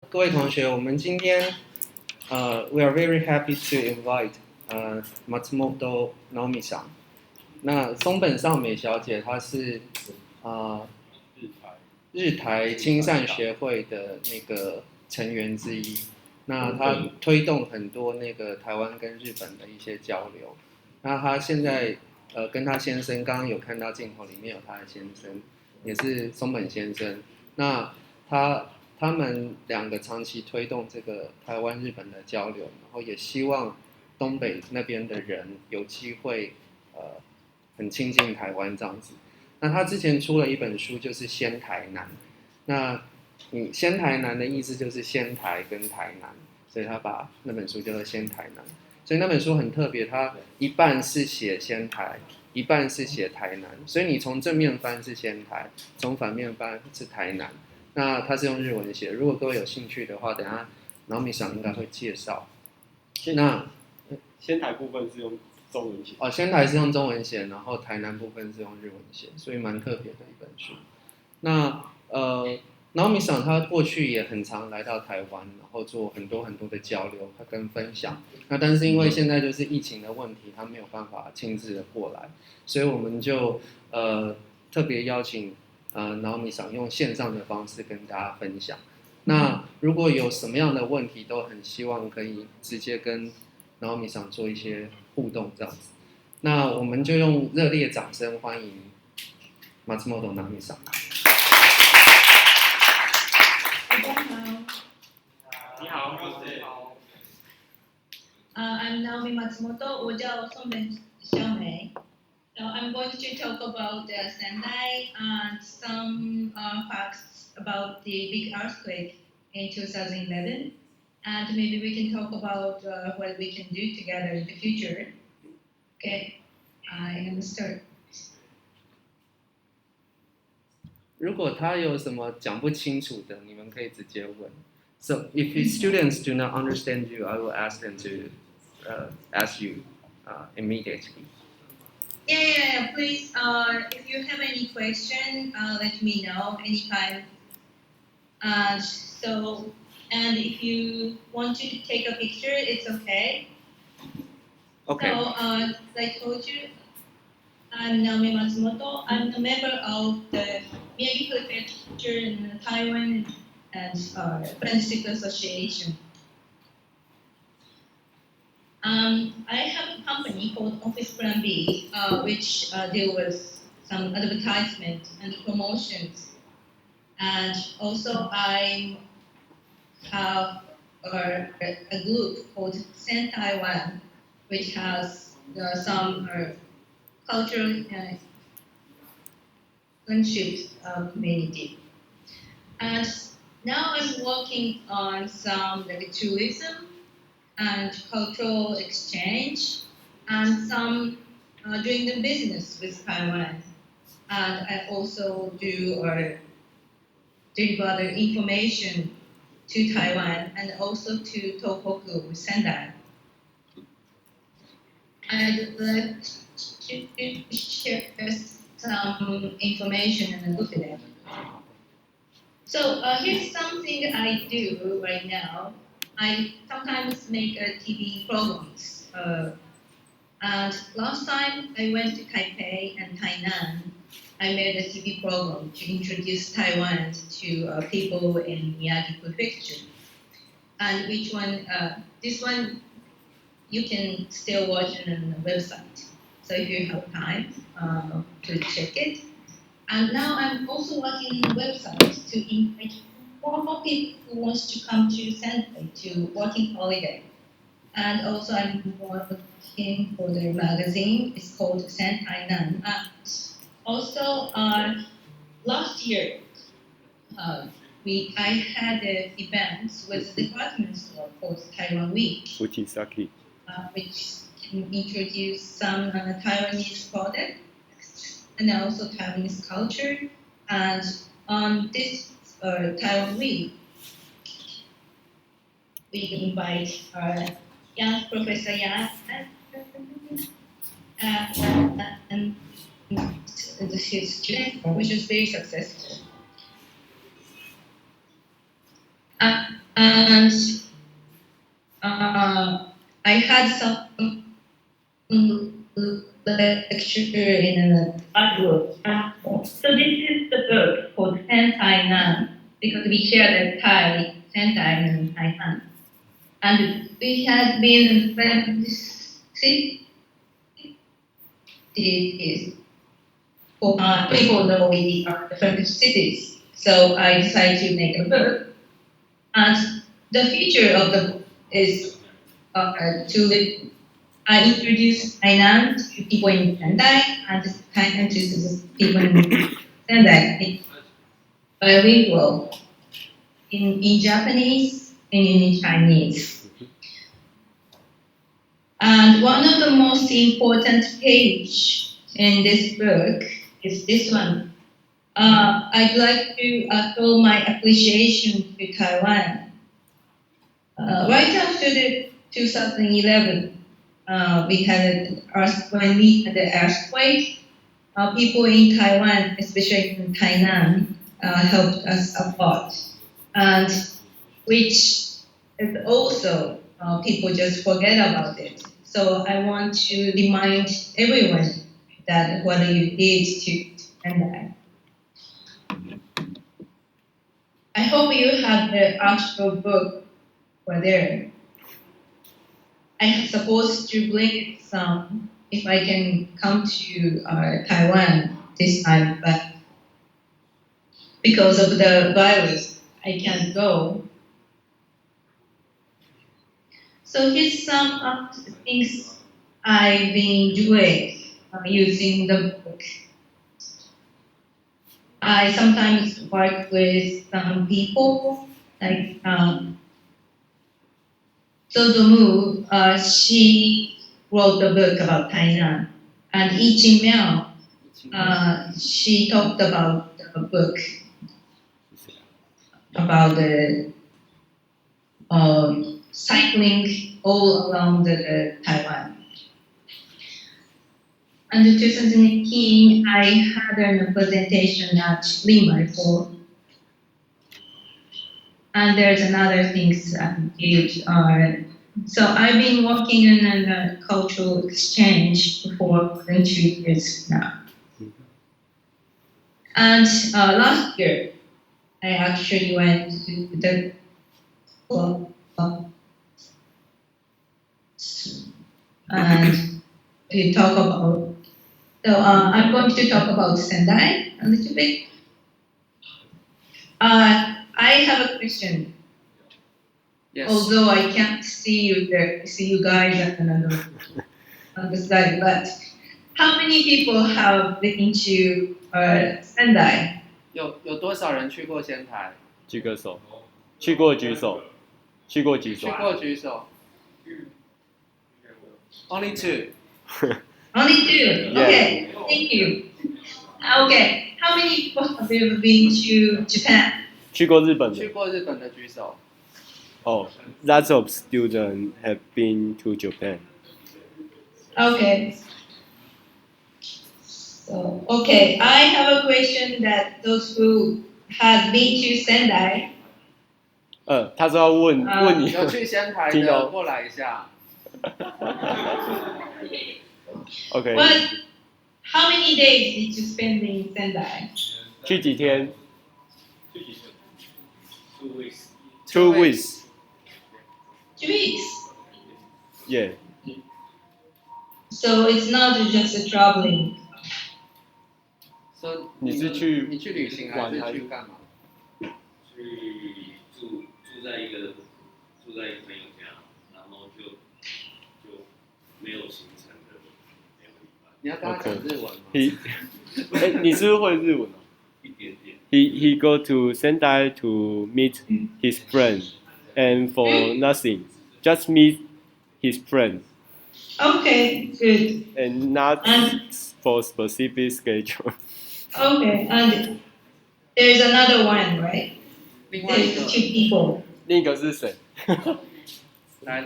各位同学，我们今天we are very happy to invite Matsumoto Naomi-san。那松本尚美小姐，她是日台亲善学会的那个成员之一。那她推动很多那个台湾跟日本的一些交流。那她现在跟她先生，刚刚有看到镜头里面有她的先生，也是松本先生。那他们两个长期推动这个台湾日本的交流，然后也希望东北那边的人有机会很亲近台湾这样子。那他之前出了一本书，就是先台南。那你先台南的意思就是仙台跟台南，所以他把那本书叫做先台南。所以那本书很特别，它一半是写仙台，一半是写台南。所以你从正面翻是仙台，从反面翻是台南。那它是用日文写，如果各位有兴趣的话，等一下Naomi想应该会介绍。那仙台部分是用中文写哦，仙台是用中文写，然后台南部分是用日文写，所以蛮特别的一本书。那Naomi想他过去也很常来到台湾，然后做很多很多的交流跟分享。那但是因为现在就是疫情的问题，他没有办法亲自的过来，所以我们就特别邀请Naomi想用线上的方式跟大家分享。那如果有什么样的问题，都很希望可以直接跟Naomi想做一些互动这样子。那我们就用热烈掌声欢迎Matsumoto Naomiさん。你好，I'm Naomi Matsumoto, 我叫松本小美。So I'm going to talk about Sendai and some facts about the big earthquake in 2011. And maybe we can talk about what we can do together in the future. Okay, I am start. 如果他有什么讲不清楚的，你们可以直接问。So if students do not understand you, I will ask them to ask you immediately. Yeah. Please, if you have any question, let me know anytime. And if you want to take a picture, it's okay. Okay. So, as I told you, I'm Naomi Matsumoto. I'm a member of the Miyagi Prefecture in Taiwan and Friendship Association. I have a company called Office Plan B, which deal with some advertisement and promotions. And also I have a group called Sen Taiwan, which has some cultural friendship community. And now I'm working on some tourism and cultural exchange and some doing the business with Taiwan. And I also do deliver the information to Taiwan and also to Tohoku, Sendai. I'd like to share some information in a little bit. So here's something I do right now. I sometimes make TV programs. And last time I went to Taipei and Tainan. I made a TV program to introduce Taiwan to people in Miyagi Prefecture. And this one you can still watch on the website. So if you have time, to check it. And now I'm also working on the website to invite more people who wants to come to Sendai to working holiday. And also I'm working for the magazine. It's called Sentai Nan. Also, last year, I had an event with the department store called Taiwan Week, Uchisaki. Which can introduce some Taiwanese products and also Taiwanese culture. And on this Taiwan Week, we invite young Professor Yang and his student, which is very successful. and I had some lecture in artwork. So this is the book called Sentai Nan, because we share the Thai Sentai and Thai. And we had been friends cities for people know we are different cities. So I decided to make a book. And the feature of the book is I introduce Thailand to people in Sendai and Thailand to people in Sendai. It's bilingual in Japanese and in Chinese. And one of the most important page in this book is this one. I'd like to show my appreciation to Taiwan. Right after the 2011, when we had the earthquake, people in Taiwan, especially in Tainan, helped us a lot, and which is also people just forget about it. So I want to remind everyone that what you did to Taiwan. I hope you have the actual book for there. I'm supposed to bring some if I can come to Taiwan this time, but because of the virus, I can't go. So here's some of the things I've been doing using the book. I sometimes work with some people, like Zozomu, she wrote a book about Tainan, and Yi Jing-miao, she talked about the book about the cycling all around Taiwan. And in 2018, I had a presentation at Lima for, and there's another things I did. So I've been working in a cultural exchange for more than 2 years now. And last year, I actually went to the and to talk about. So I'm going to talk about Sendai a little bit. I have a question. Yes. Although I can't see you guys on the slide, but how many people have been to Sendai? 有多少人去过仙台？举个手，去过举手，去过举手。去过举手。Only two. Only two. Okay, thank you. Okay, how many people have been to Japan? 去过日本的。去过日本的举手。Oh, lots of students have been to Japan. Okay. So, okay, I have a question that those who have been to Sendai. 他说要问你。有去仙台的过来一下。Okay. How many days did you spend in Sendai? 去几天 2 weeks. ？2 weeks. 2 weeks. Yeah. So it's not just traveling. So 你是去旅行还是去干嘛？去住在一个朋友家，然后就没有行程的2个礼拜。你要跟他讲日文吗？你是不是会日文啊？一点点。He go to Sendai to meet his friend, and for nothing, just meet his friend. Okay, good. And not for specific schedule. Okay, and there's another one, right? 另外一 There's 个， 2 people. 另一个是谁？来，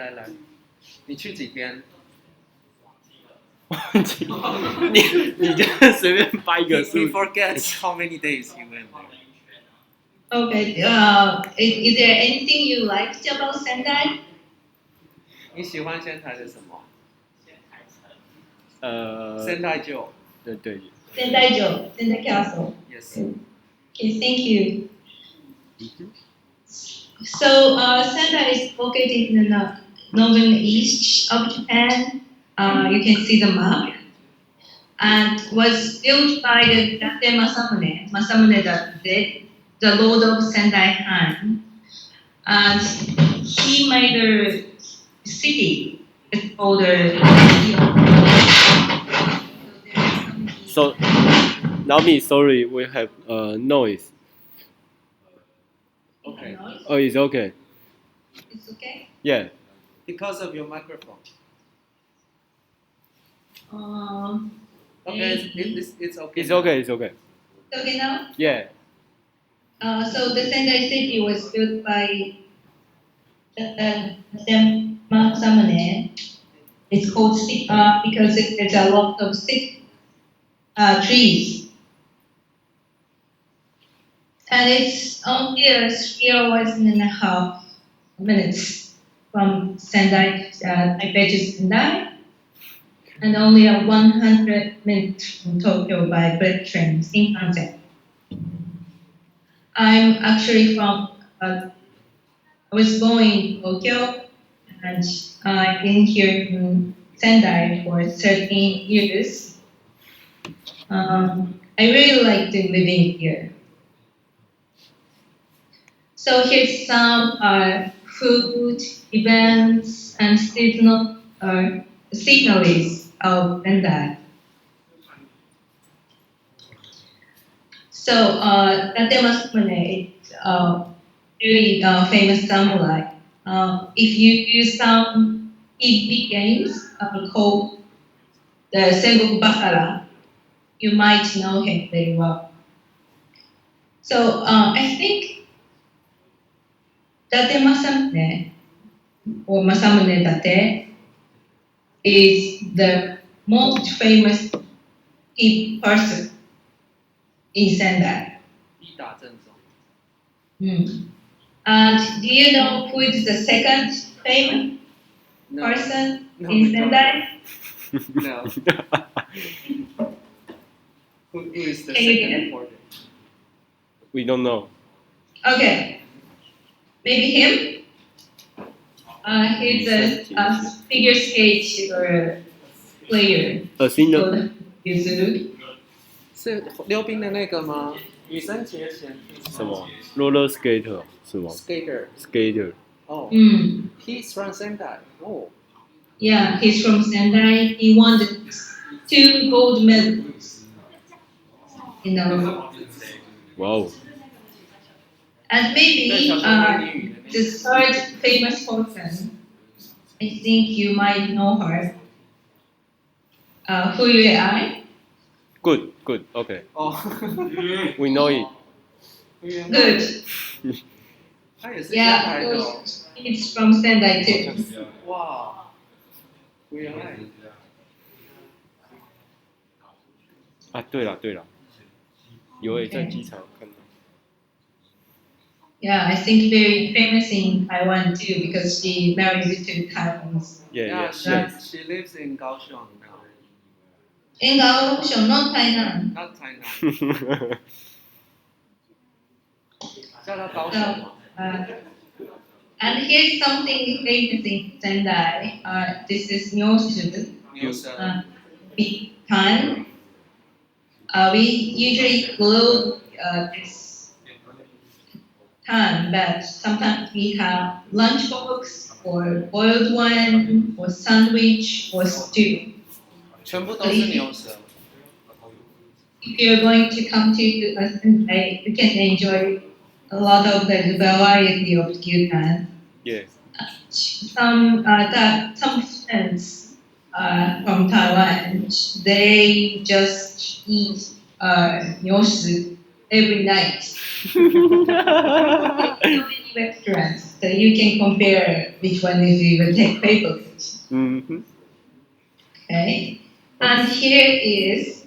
你去几天？你就随便掰一个数。He forgets how many days he went there. Okay. Is there anything you liked about Sendai? 你喜欢仙台的什么？仙台酒。对。Sendai Castle. Yes. Okay, thank you. So Sendai is located in the northern east of Japan. You can see the map. And was built by the Date Masamune the Lord of Sendai Han. And he made a city. It's called So, Naomi, sorry, we have noise. Okay. Oh, it's okay. It's okay? Yeah. Because of your microphone. Okay, it's okay. It's okay. It's okay. It's okay now? Yeah. So the Sendai city was built by Masamune. It's called because there's a lot of trees. And it's only 3 hours and a half minutes from Sendai, Taipei to Sendai, and only 100 minutes from Tokyo by bullet train, Shinkansen. I'm actually I was born in Tokyo, and I've been here in Sendai for 13 years. I really like living here. So here's some food, events, and seasonal sceneries of Sendai. So Date Masamune is a very famous samurai. If you use some big games called the Sengoku Basara, you might know him very well. So I think Date Masamune or Masamune Date is the most famous person in Sendai. And do you know who is the second famous person in Sendai? No. Who is the Can you second guess? important? We don't know. Okay, maybe him. He's a figure skate player. 恶心的 called Yuzuru. 是溜冰的那个吗？羽生结弦什么 roller skater 是吗 ？Skater. ？skater Oh. Mm. He's from Sendai. Oh. Yeah, he's from Sendai. He won the 2 gold medals in the Olympics. Wow. And maybe the third famous person, I think you might know her. Who you are? Good. Okay. Oh. We know it. Good. 他也是 Yeah, 仙台的哦。 it's from Sendai too. 哇，原来。啊，对了，有诶，在机场看到。 Yeah, I think very famous in Taiwan too because she married to Taiwanese. Yeah. She lives in Kaohsiung now. In Kaohsiung, not Tainan. Not Tainan. 叫她高雄吗？ And here's something famous in Sendai. This is Nyosu. 牛舌。 Big pan. We usually glue this pan, but sometimes we have lunchbox or boiled one or sandwich or stew. 全部都是牛舌。 If you're going to come to Sendai, you can enjoy a lot of the variety of gyutan. Yeah. Some friends from Taiwan, they just eat nyosu every night. So many restaurants, so you can compare which one is your favorite. Mm-hmm. Okay, and here is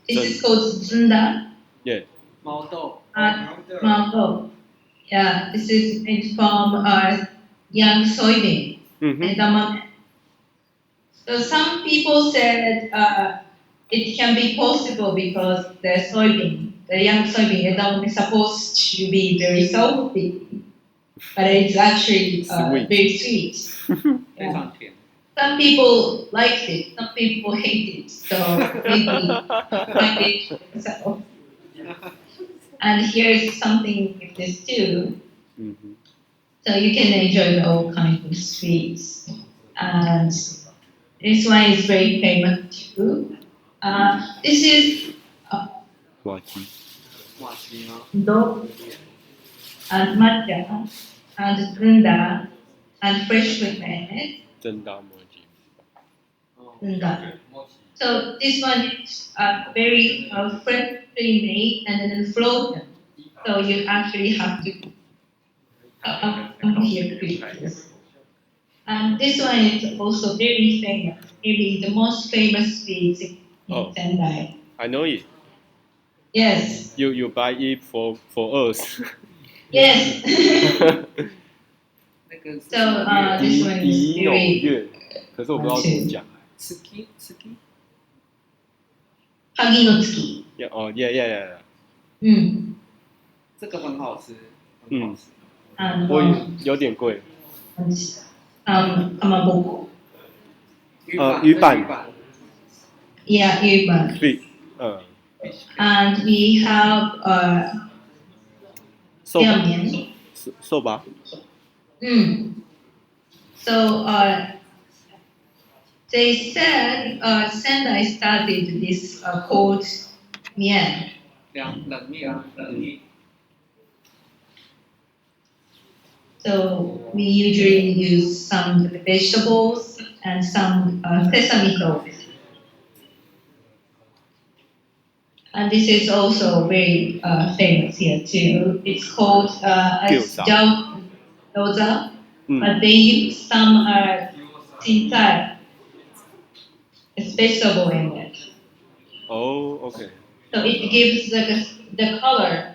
this is called zunda. Yeah. 毛豆。mango. Yeah, this is made from young soybean Mm-hmm. and tamame. So some people said it can be possible because the young soybean, is supposed to be very salty, but it's actually Sweet. very sweet. 非常甜。 Some people liked it, some people hate it, so maybe find it for yourself. And here's something with this too. Mm-hmm. So you can enjoy all kinds of sweets. And this one is very famous too. This is Wachi. 瓦西吗？ do and matcha and gunda and fresh milk. 真大魔鸡。 Gunda. So this one is very freshly made and then frozen. So you actually have to come here quickly. And this one is also very famous, maybe the most famous sweet in Oh. Sendai. I know it. Yes, You buy it for us. yes. 那个 So this one is 迪纽 very 月，可是我不知道怎么讲。 ski ski Hagi no tsuki. Yeah, oh yeah yeah yeah. 嗯，这个很好吃，很好吃。and 我有点贵。 kamaboko. 鱼板 Yeah, yuban. Sweet. And we have 寿吧 mian. 寿吧。 So they said Sendai started this called mian. 冷面啊，冷面。 So we usually use some vegetables and some sesame oil. And this is also very famous here too. It's called gyoza, but they use some chinsai, it's vegetable in it. Oh, okay. So it gives the color,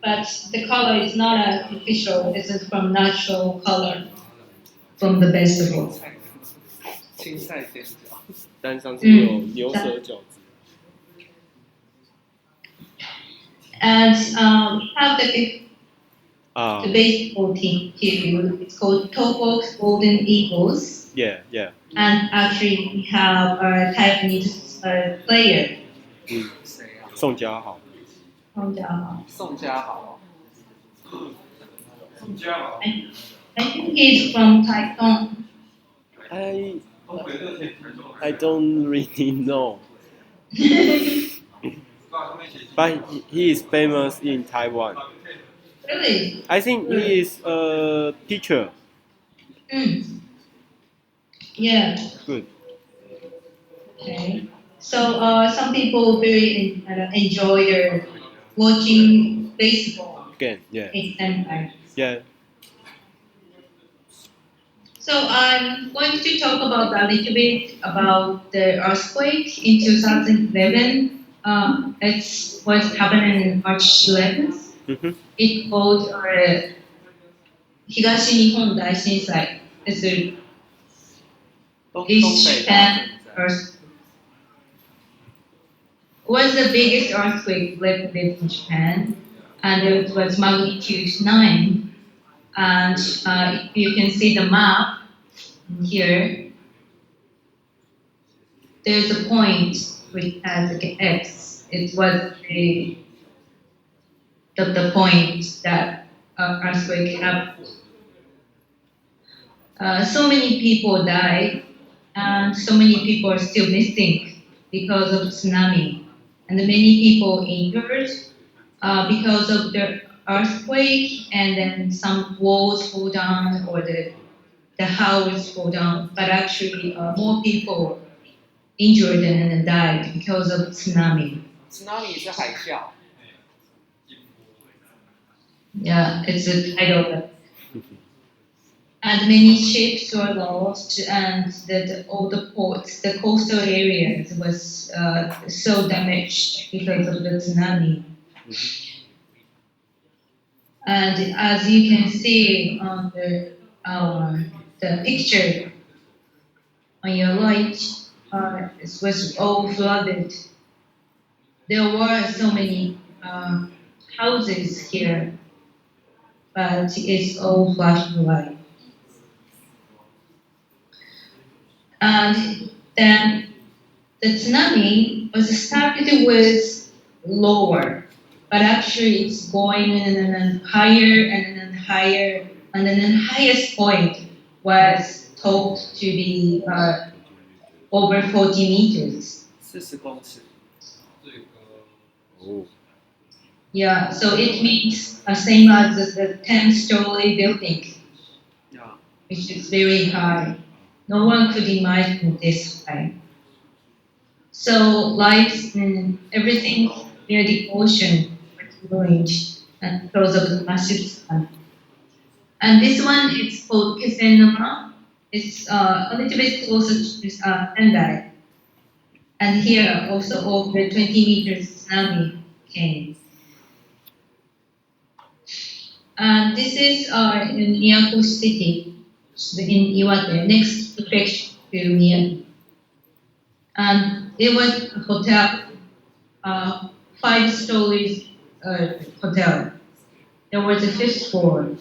but the color is not artificial. This is from natural color from the vegetable. 青菜煎饺。但上次有牛舌饺子。 And we have the baseball team too. It's called Tohoku's Golden Eagles. Yeah, yeah. And actually we have a Taiwanese player. 谁啊？宋佳豪。宋佳豪. 宋佳豪。 I think he's from Taiwan. I don't really know. But he is famous in Taiwan. Really? I think he is a teacher. Yeah. Good. Okay. So some people very enjoy watching baseball. Again, yeah. In Sendai. Yeah. So I'm going to talk about a little bit about the earthquake in 2011. It's what happened in March 11th. Mm-hmm. It's called Higashi Nihon Daishinsai. It's a East Japan earthquake. It was the biggest earthquake left in Japan, and it was magnitude 9. And if you can see the map here, there's a point which has an X. It was the point that earthquake happened. So many people died, and so many people are still missing because of tsunami, and many people injured because of the earthquake, and then some walls fall down or the house fall down. But actually, more people injured and died because of tsunami. Tsunami 是海啸。 Yeah, it's a tidal. And many ships were lost, and all the ports, the coastal areas was so damaged because of the tsunami. And as you can see on the picture on your right, it was all flooded. There were so many houses here, but it's all flashed away. And then the tsunami was started with lower, but actually it's going and then higher and then higher, and then the highest point was thought to be over 40 meters. 40公尺。 Oh. Yeah, so it means same as the 10-story building, Yeah. which is very high. No one could imagine this way. So lives and everything near the ocean were ruined because of the massive tsunami. And this one is called Kisenama. It's a little bit closer to Sendai. And here also over 20 meters tsunami came. And this is in Miyako City, in Iwate, next prefecture to Miyagi. And it was a hotel, 5 stories hotel. There was a 5th floor.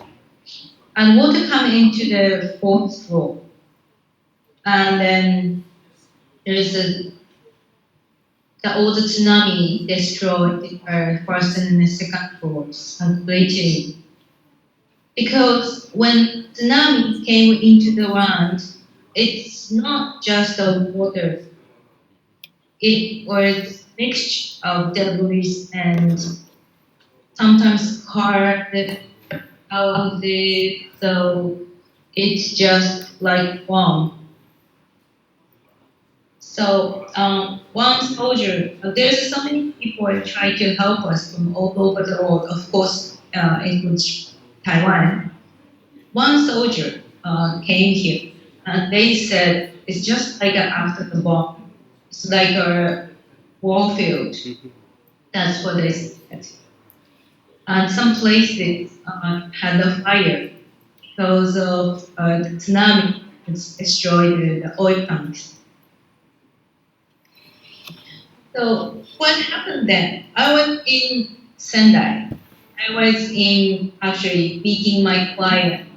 And water coming into the 4th floor. And then there is all the tsunami destroyed the 1st and the 2nd floors completely. Because when tsunami came into the land, it's not just the water. It was mixture of debris and sometimes car houses, so it's just like bomb. So one soldier, there's so many people trying to help us from all over the world. Of course, it was Taiwan. One soldier came here, and they said it's just like after the bomb. It's like a war field. That's what they said. And some places had a fire because of the tsunami. It's destroyed the oil tanks. So what happened then? I was in Sendai. I was in actually beating my client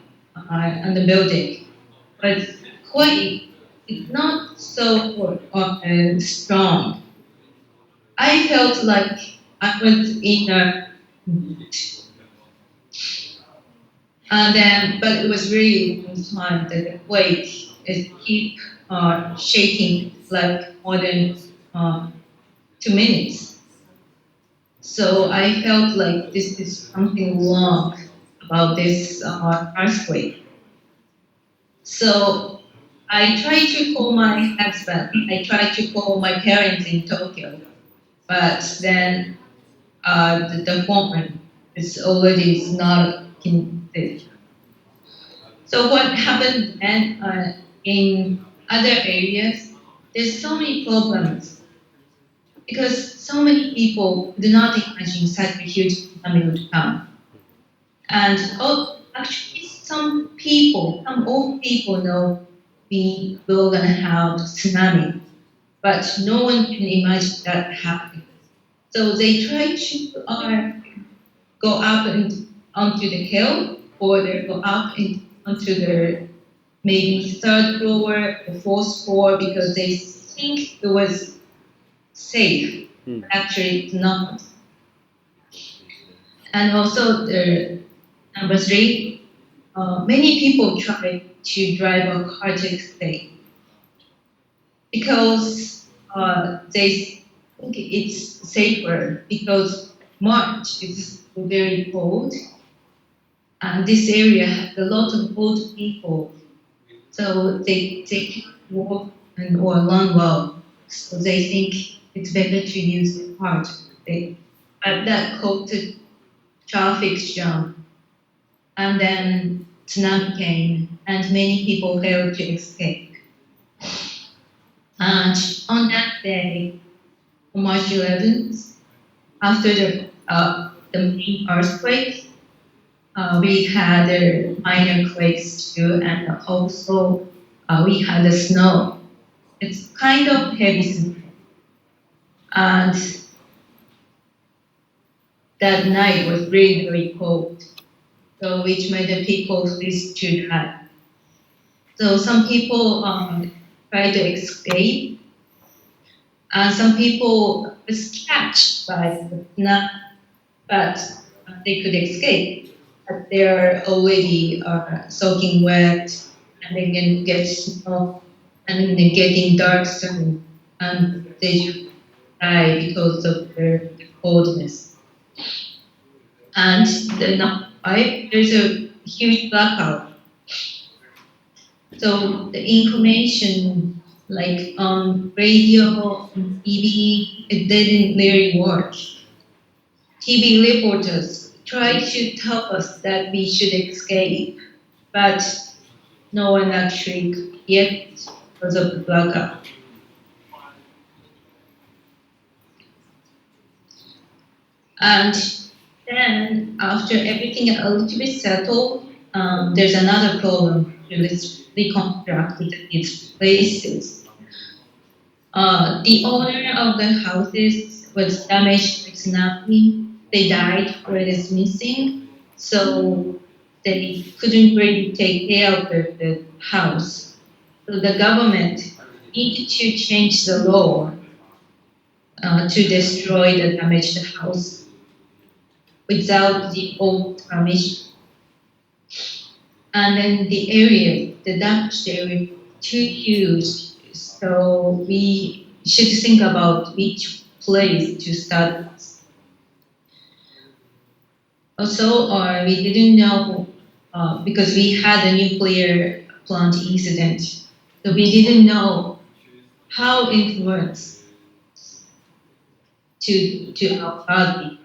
on the building, but quite it's not so strong. I felt like I was in a and then, but it was really long time that the quake is keep shaking like more than 2 minutes. So I felt like this is something wrong about this earthquake. So I tried to call my husband. I tried to call my parents in Tokyo, but then the phone is already not connected. So what happened then in other areas? There's so many problems because so many people do not imagine such a huge tsunami would come. And actually, some old people know we will gonna have tsunami, but no one can imagine that happening. So they try to go up and onto the hill, or they go up onto the maybe 3rd floor or 4th floor because they think it was safe. Actually, it's not. And also, the number 3, many people try to drive a car to escape because they think it's safer because March is very cold and this area has a lot of old people, so they can't walk or run well, so they think it's better to use the car. But that caused traffic jam, and then tsunami came, and many people failed to escape. And on that day, on March 11th, after the main earthquake, we had minor quakes too, and also we had the snow. It's kind of heavy snow. And that night was really, very cold, so which made the people freeze to death. So some people try to escape, and some people was catched by the snow, but they could escape. But they are already soaking wet, and they can get snow, and they're getting dark soon, and they just die because of their coldness. And there's a huge blackout. So the information, like on radio, on TV, it didn't really work. TV reporters tried to tell us that we should escape, but no one actually could yet because of the blackout. And then after everything a little bit settled, there's another problem to reconstruct these places. The owner of the houses was damaged by tsunami. They died or is missing, so they couldn't really take care of the house. So the government needed to change the law to destroy the damaged house without the old permission. And then the damaged area, too huge. So we should think about which place to start. Also, we didn't know because we had a nuclear plant incident. So we didn't know how it works to our body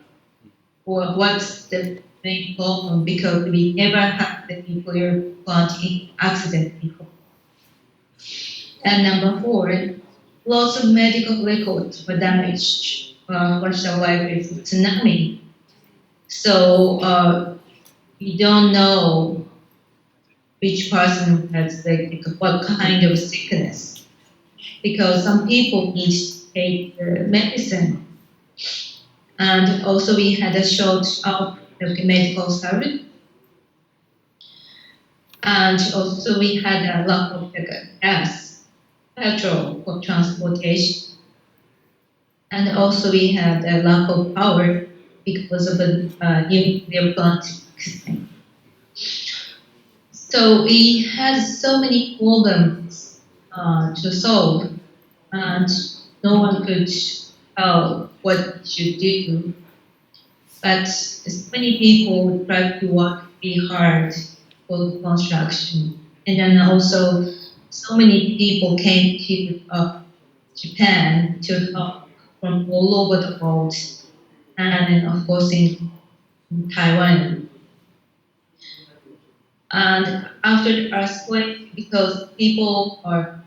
or what's the main problem because we never had the nuclear plant accident before. And number 4, lots of medical records were damaged washed away with tsunami. So we don't know which person has what kind of sickness because some people need to take medicine. And also we had a short of medical service. And also we had a lack of gas, petrol for transportation. And also we had a lack of power because of the nuclear plant. So we had so many problems to solve, and no one could tell what we should do. But so many people tried to work really hard for the construction. And then also, so many people came to Japan to help from all over the world, and then of course in Taiwan. And after the earthquake, because people are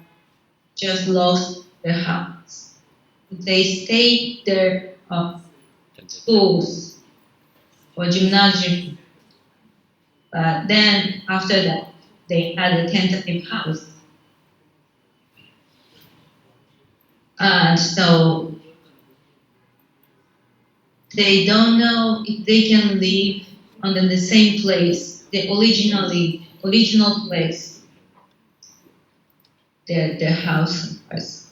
just lost their house, they stayed their schools or gymnasium. But then after that, they had a tentative house. And so they don't know if they can live under the same place, the original place, their house was.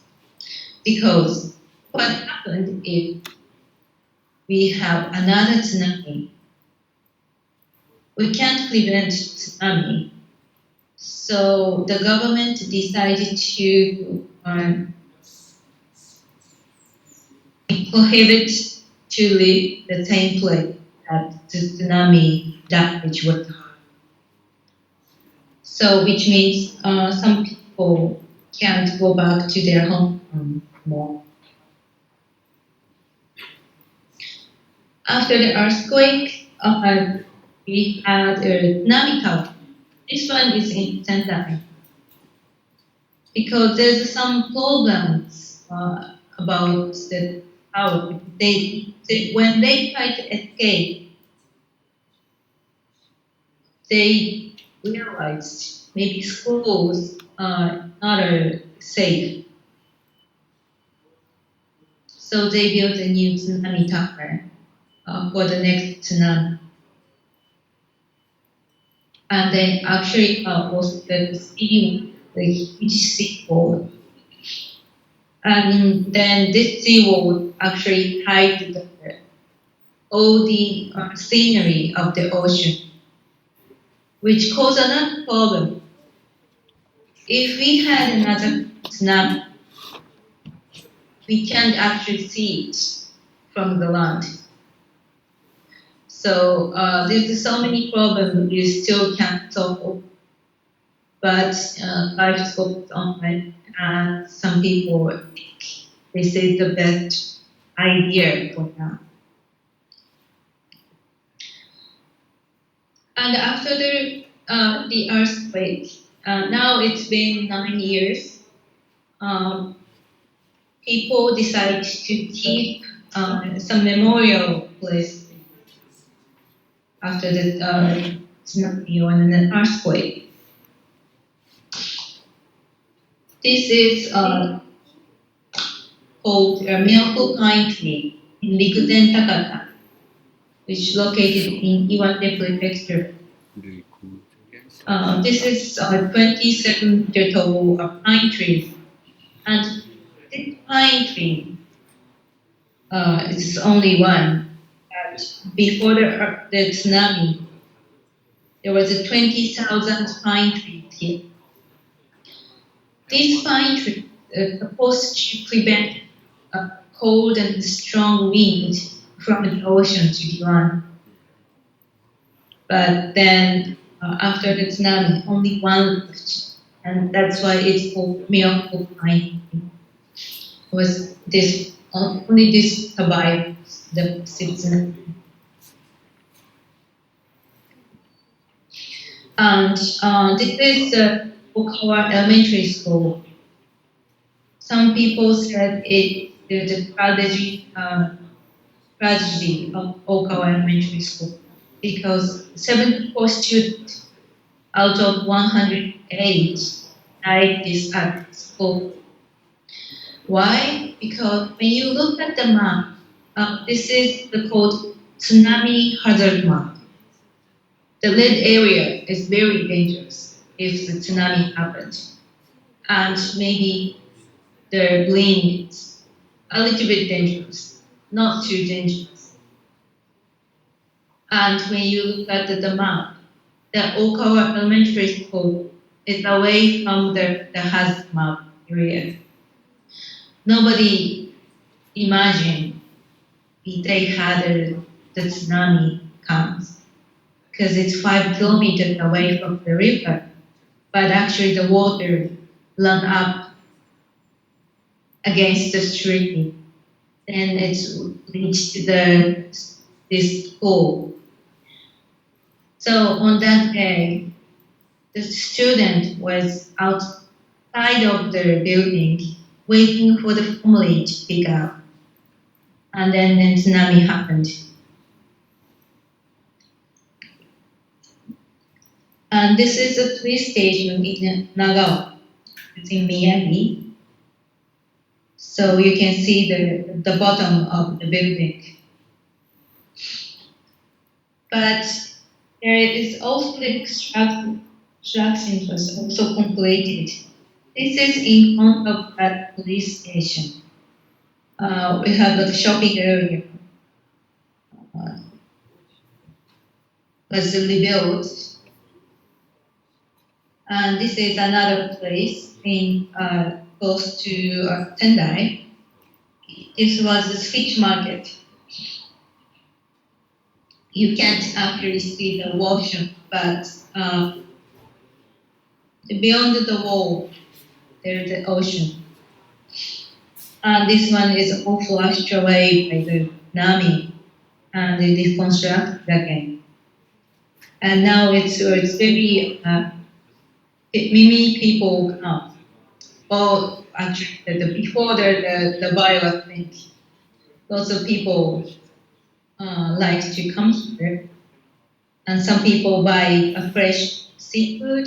Because what happened if we have another tsunami? We can't prevent tsunami. So the government decided to prohibit to live the same place that the tsunami damage was. So which means some people can't go back to their home more. After the earthquake, we had a tsunami tower. This one is in Sendai. Because there's some problems about the tower. When they try to escape, they realized maybe schools are not safe. So they built a new tsunami tower for the next tsunami. And then actually was the city, the huge seawall. And then this seawall actually hide all the scenery of the ocean, which caused another problem. If we had another tsunami, we can't actually see it from the land. So there's so many problems you still can't solve. But I just focused on it, and some people think this is the best idea for now. And after the earthquake, now it's been 9 years. People decide to keep some memorial place after the tsunami or an earthquake. This is called Miracle Pine Tree in Rikuten Takata, which is located in Iwate Prefecture. This is 27-meter tall pine tree, and this pine tree is only one. Before the tsunami, there was a 20,000 pine trees here. These pine trees are supposed to prevent cold and strong wind from the ocean to the land. But then after the tsunami, only one left, and that's why it's called Miracle Pine. Was this only this survived the tsunami? And this is Okawa Elementary School. Some people said it's the tragedy of Okawa Elementary School because 74 students out of 108 died this at school. Why? Because when you look at the map, this is called tsunami hazard map. The red area is very dangerous if the tsunami happens, and maybe the green is a little bit dangerous, not too dangerous. And when you look at the map, the Okawa Elementary School is away from the hazard map area. Nobody imagined they had the tsunami comes because it's 5 kilometers away from the river, but actually the water ran up against the street, and it's reached this school. So on that day, the student was outside of the building waiting for the family to pick up. And then the tsunami happened. And this is a police station in Nagawa. It's in Miyagi. So you can see the bottom of the building. But there is also the construction was also completed. This is in front of that police station. We have a shopping area. Was rebuilt. And this is another place in close to Tendai. This was the fish market. You can't actually see the ocean, but beyond the wall, there's the ocean. And this one is all flushed away by the tsunami, and it is constructed again. And now it's very many people come. Well, actually, before the virus thing, lots of people like to come here. and some people buy a fresh seafood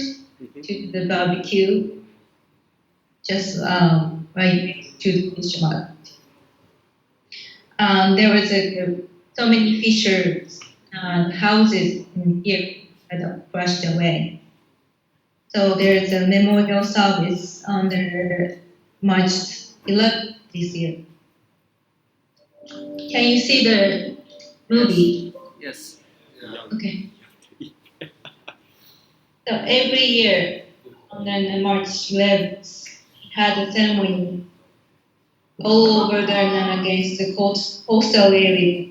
to the barbecue, just right to the fish market. There was so many fishers and houses in here that crashed away. So there's a memorial service on the March 11th this year. Can you see the movie? Yes. Okay. So every year on the March 11th, had a ceremony all over there and against the coastal area.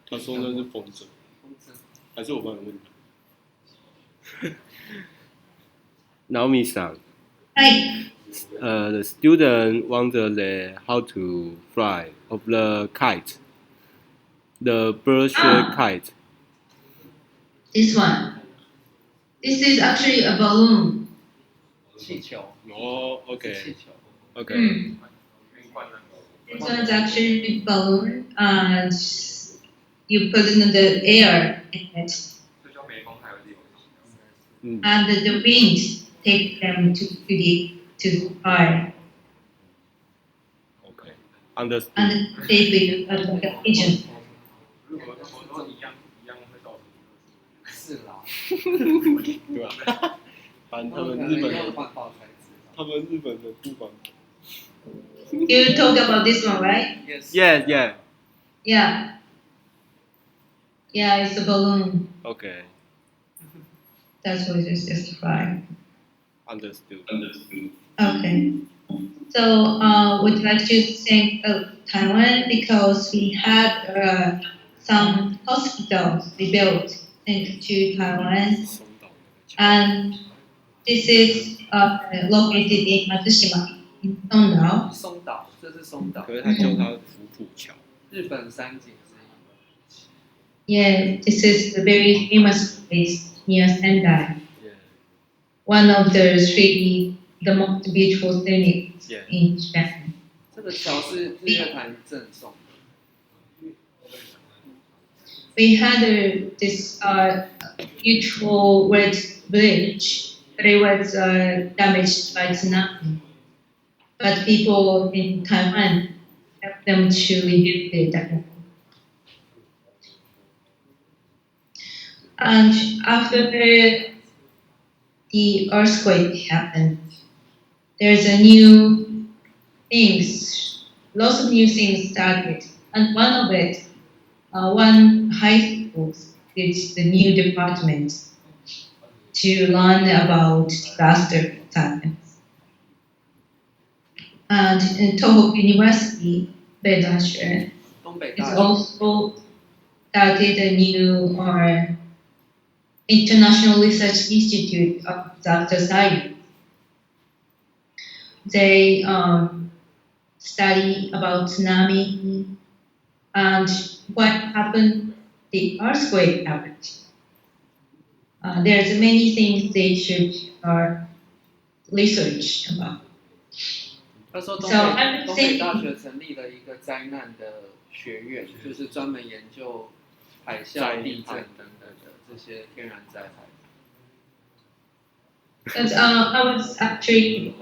他说那是风筝，还是我帮你问他？Naomi-san, Hi. the student wonder how to fly of the kite, the bird-shaped kite. This one. This is actually a balloon. 气球。 Oh, 是 okay, 气球。 okay. This one's actually a balloon, and you put in the air in it, and the wind takes them to the sky, Okay, understood. and they will like a pigeon. 是啦。对吧？反正他们日本人，换报才知道。他们日本人不管。 You talk about this one, right? Yes. Yeah, yeah. Yeah. Yeah, it's a balloon. Okay, That's what it is, just fly. understood. Okay. So, would you like to thank Taiwan because we had some hospitals rebuilt thanks to Taiwan, 松岛那个桥 and this is located in Matsushima, in Tondao. 松岛，这是松岛可，是他叫它福浦桥。日本三景之一。 Yeah, this is a very famous place near Sendai. Yeah, One of the most beautiful scenics Yeah. in Japan. 这个桥是日月潭赠送的。 We had this beautiful red bridge, but it was damaged by tsunami. But people in Taiwan helped them to rebuild it again. And after the earthquake happened, there's a new things, lots of new things started, and one of it, one high school did the new department to learn about disaster science. And in Tohoku University, Bedasher, 东北 is 大学。 also started a new International Research Institute of Disaster Science. They study about tsunami and what happened, the earthquake happened. There's many things they should research about. 他说 So I'm 东北 thinking- 大学成立了一个灾难的学院，就是专门研究海啸、地震等等的这些天然灾害。 But I was actually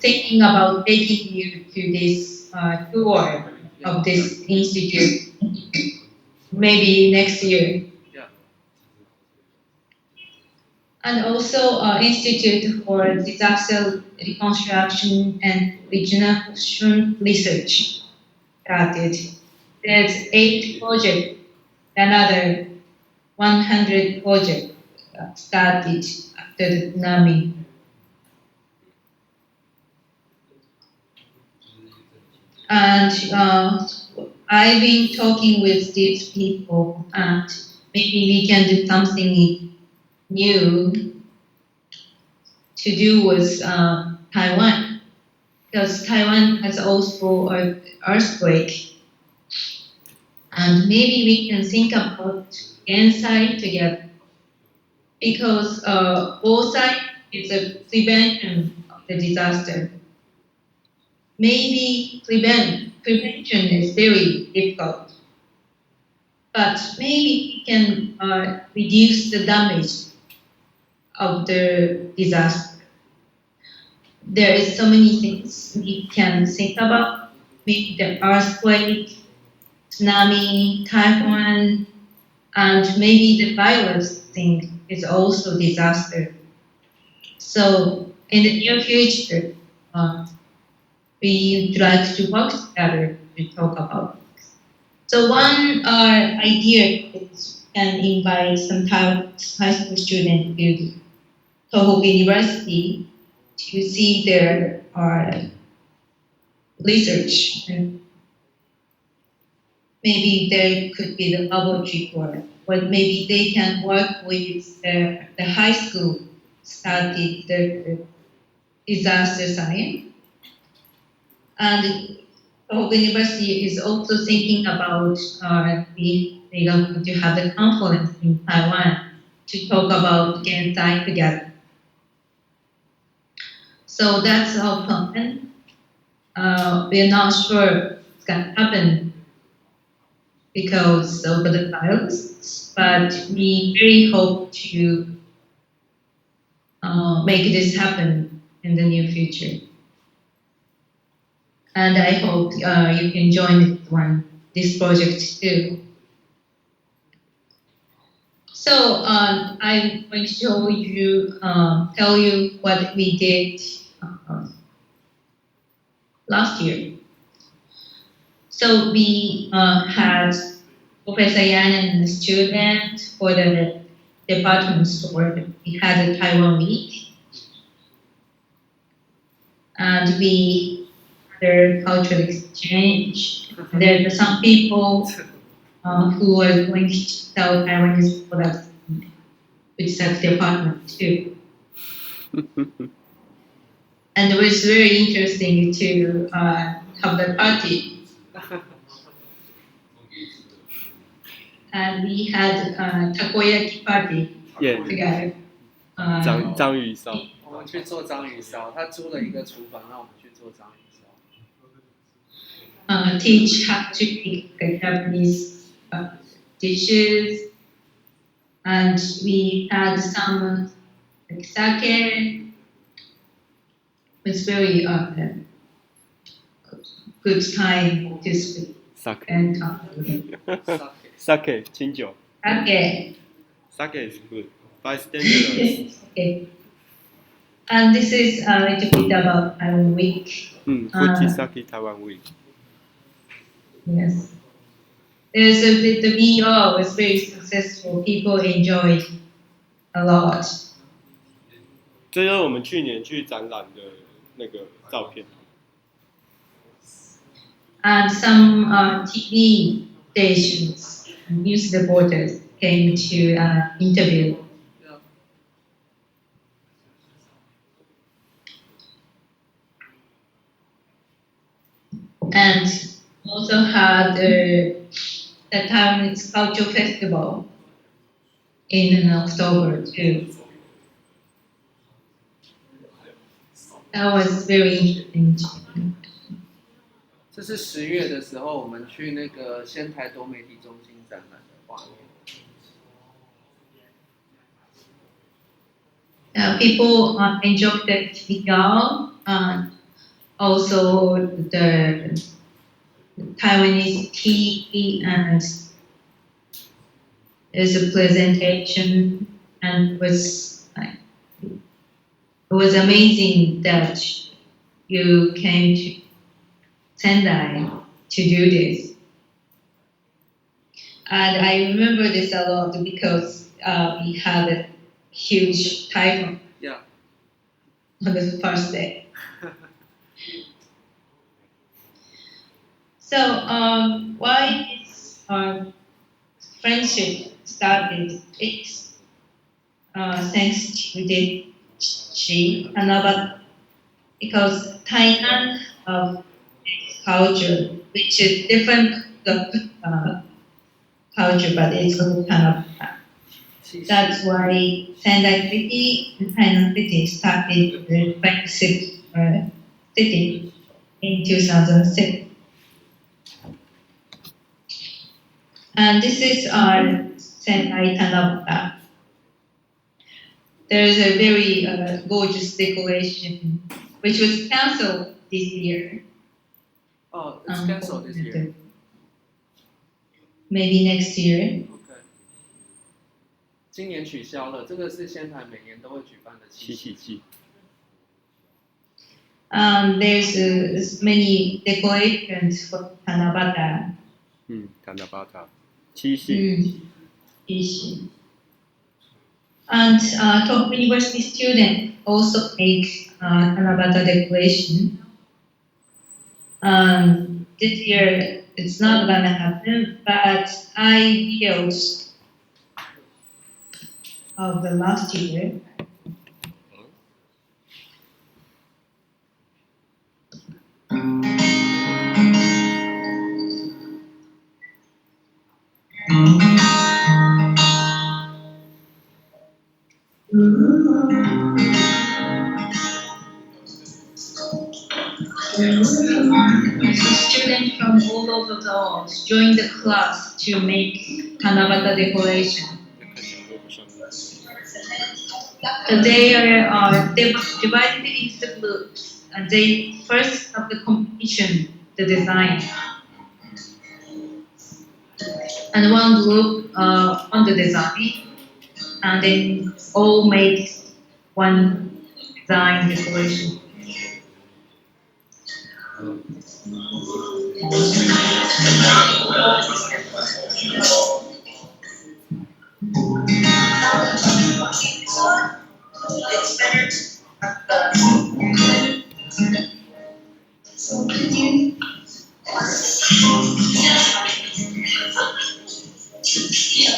thinking about taking you to this tour of this institute, maybe next year. Yeah. And also Institute for Disaster Reconstruction and Reconstruction Research started. There's 8 projects, another 100 projects started after the tsunami. And I've been talking with these people, and maybe we can do something new to do with Taiwan, because Taiwan has also an earthquake, And maybe we can think about Gensai together because Bosai is a prevention of the disaster. Maybe prevention is very difficult, but maybe we can reduce the damage of the disaster. There is so many things we can think about. Maybe the earthquake, tsunami, typhoon, and maybe the virus thing is also disaster. So in the near future, we would like to work together to talk about it. So one idea is can invite some high school students to Tohoku University to see their research. And maybe there could be the laboratory work, or maybe they can work with the high school started the disaster science. And Tohoku University is also thinking about they are going to have a conference in Taiwan to talk about Gensai together. So that's our plan. We're not sure it's going to happen because of the virus, but we really hope to make this happen in the near future. And I hope you can join this project too. So I'm going to show you, tell you what we did last year. So we had Professor Yan and the student for the department store. We had a Taiwan week. And we had cultural exchange. There are some people who are going to sell Taiwanese products with such department too. And it was very interesting to have the party. And we had takoyaki party together. 章鱼烧。我们去做章鱼烧，他租了一个厨房，让我们去做章鱼烧。Teach how to make Japanese dishes, and we had some like sake. It's very good time to speak and talk. Sake, 清酒。Sake. Sake is good, but it's dangerous. Okay. And this is a little bit about Taiwan week. Fujisaki Taiwan week. Yes. The VR was very successful. People enjoyed a lot. 这就是我们去年去展览的那个照片。And some TV stations, news reporters came to interview. And also had the Taiwanese Culture Festival in October too. That was very interesting. 这是10月的时候，我们去那个仙台多媒体中心展览的画面。People enjoyed the video, also the Taiwanese tea, and there's a presentation, and it was amazing that you came to Sendai to do this. And I remember this a lot because we had a huge typhoon on the first day. So why this friendship started? It's thanks to the Chi, another, because Tainan culture, which is different culture, but it's called Tanabata. That's why Sendai City and Tainan City started the flagship city in 2006. And this is our Sendai Tanabata. There is a very gorgeous decoration, which was cancelled this year. Oh, it's canceled this year. Maybe next year. OK， 今年取消了，这个是仙台每年都会举办的七夕祭。There's many decorations for Tanabata. Tanabata， 七夕。七夕。And top university student also make Tanabata decoration. This year it's not gonna happen, but I built of the last year. Students from all over the world joined the class to make Tanabata decoration. So they are divided into groups, and they first have the competition, the design, and one group on the design, and then all make one design decoration.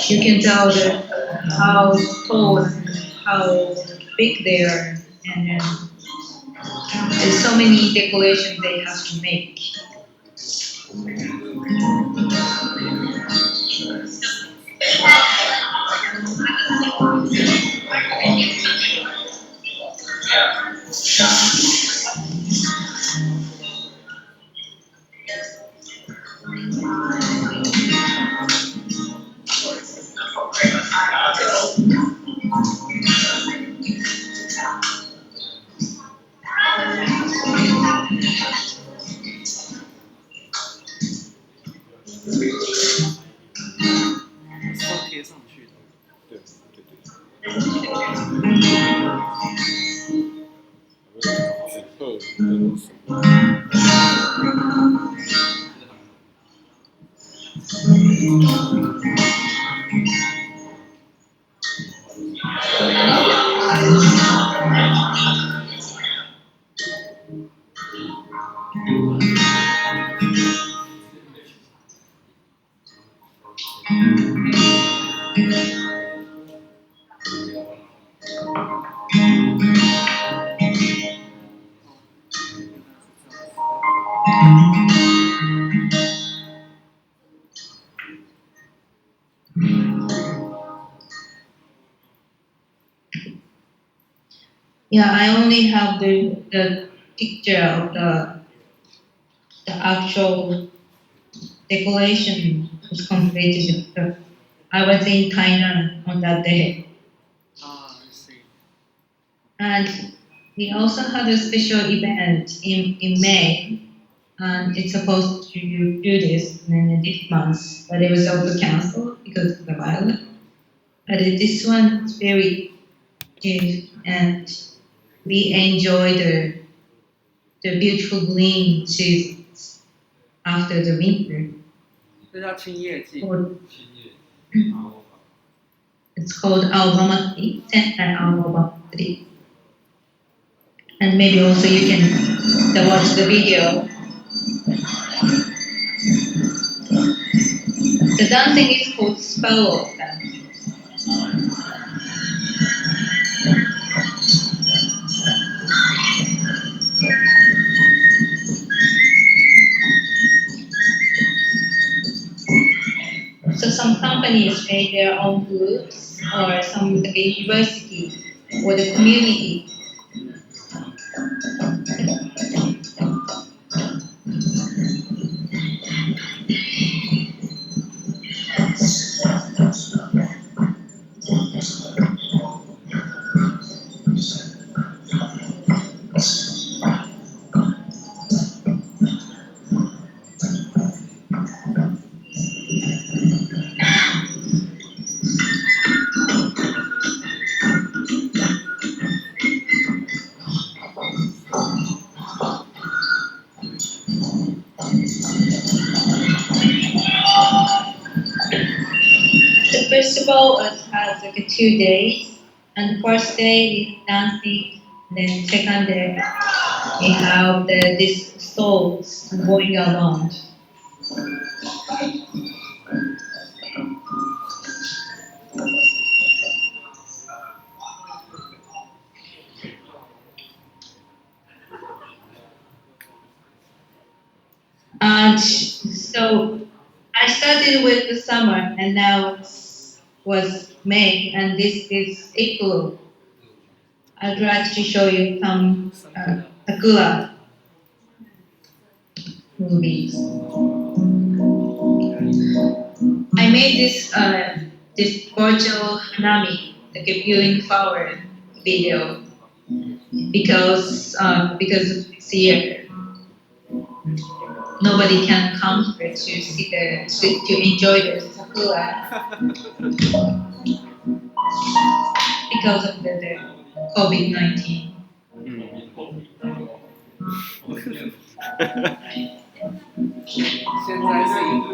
You can tell how tall and how big they are, and there's so many decorations they have to make. Yeah, I only have the picture of the actual decoration was completed. I was in Tainan on that day. I see. And we also had a special event in May, and it's supposed to do this in this month, but it was also cancelled because of the virus. But this one is very good, and we enjoy the beautiful green seasons after the winter. 这叫青叶季。 It's called Alabama Tea, Sentai Alabama Tea. And maybe also you can watch the video. The dancing is called spell dance. So sometimes companies made their own groups, or some the university or the community. The festival has like 2 days, and the first day is dancing, then second day we have these stalls going around. And so I started with the summer, and now was May, and this is April. I'd like to show you some Sakura movies. I made this virtual Hanami, like a viewing flower video, because of this year nobody can come here to see to enjoy the sakura because of the COVID-19. 现在是樱花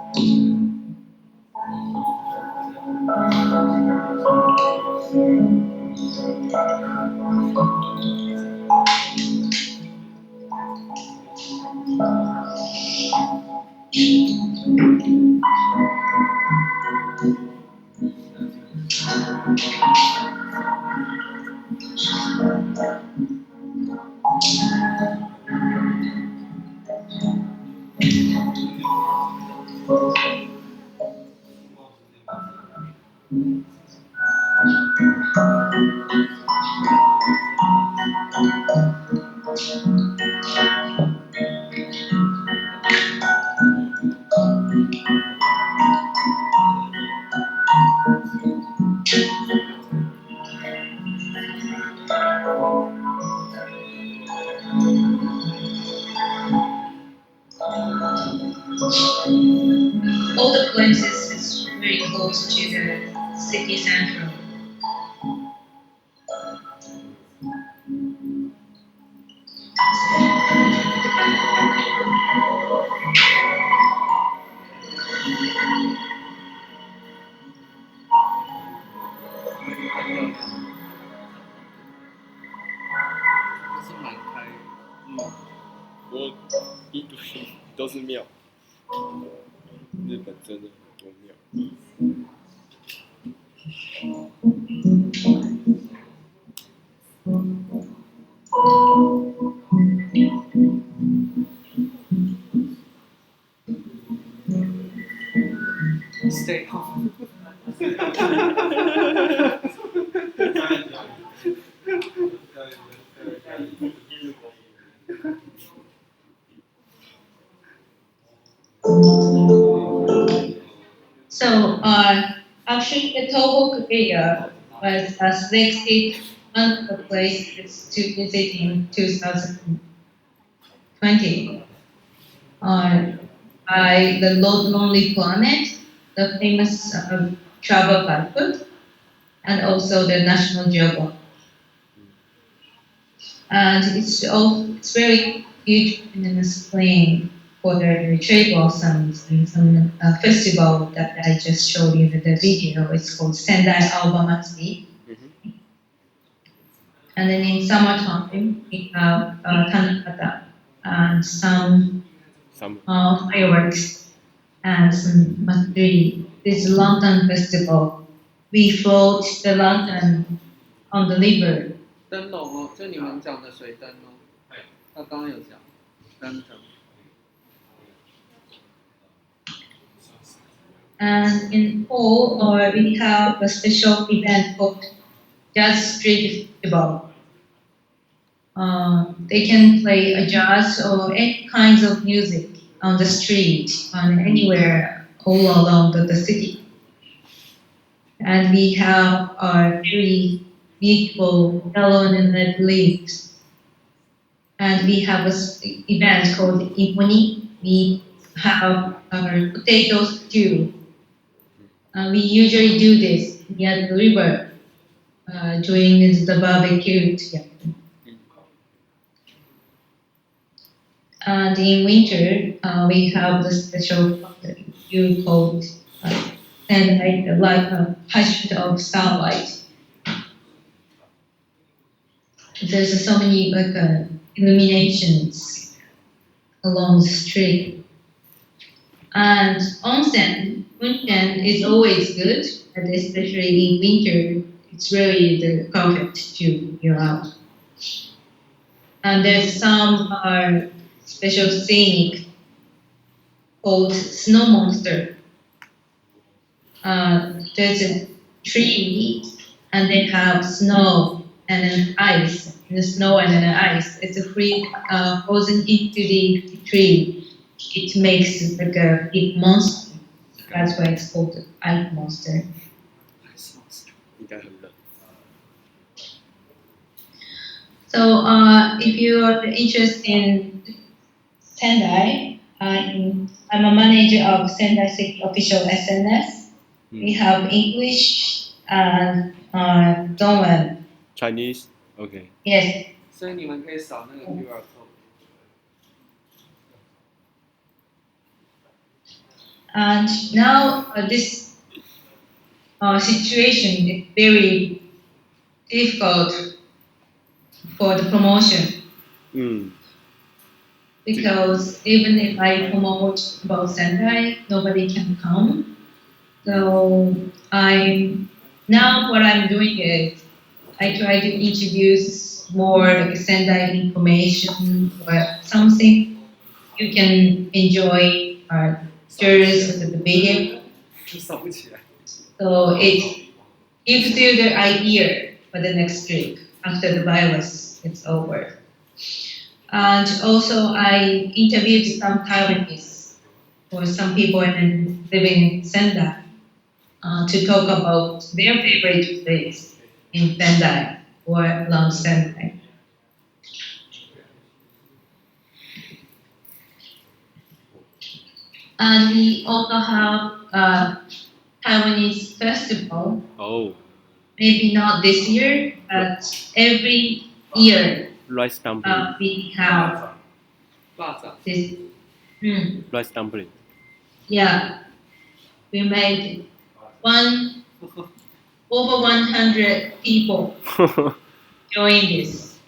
季。All the places is very close to the city center.都是庙，日本真的很多庙。Stay home. So, actually, the Tohoku area was selected one of the places to visit in 2020 by the Lonely Planet, the famous travel guidebook, and also the National Geographic. And it's very beautiful in the spring for the cherry blossoms in some festival that I just showed you in the video. It's called Sendai Aoba Matsuri. And then in summertime, we have Tanakata and some fireworks and some matsuri. This is lantern festival. We float the lantern on the river. 灯笼哦，就你们讲的水灯哦。他刚刚有讲，lantern。And in fall, we have a special event called Jazz Street Festival. They can play a jazz or any kinds of music on the street and anywhere all along the city. And we have our very beautiful yellow and red leaves. And we have an event called Imponi. We have our potato stew. We usually do this near the river during the barbecue together. And in winter, we have the special you called and like a patch of starlight. There's so many illuminations along the street. And onsen is always good, and especially in winter, it's really the perfect to go out. And there's some special scenic called snow monster. There's a tree, and they have snow and an ice. The snow and an ice. It's a frozen into the tree. It makes like a big monster. That's why it's called the ice monster. So if you are interested in Sendai, I'm a manager of Sendai City official SNS. We have English and Dongwon. Chinese, okay. Yes. 所以你们可以扫那个 QR code。 And now this situation is very difficult for the promotion. Because even if I promote about Sendai, nobody can come. So what I'm doing is I try to introduce more like Sendai information or something you can enjoy just the video. So it gives you the idea for the next trip after the virus is over. And also I interviewed some Taiwanese or some people living in Sendai to talk about their favorite place in Sendai or around Sendai. And we also have Taiwanese festival. Oh. Maybe not this year, but every year Rice dumpling. we have this. Rice dumpling. Yeah, we made over 100 people join this,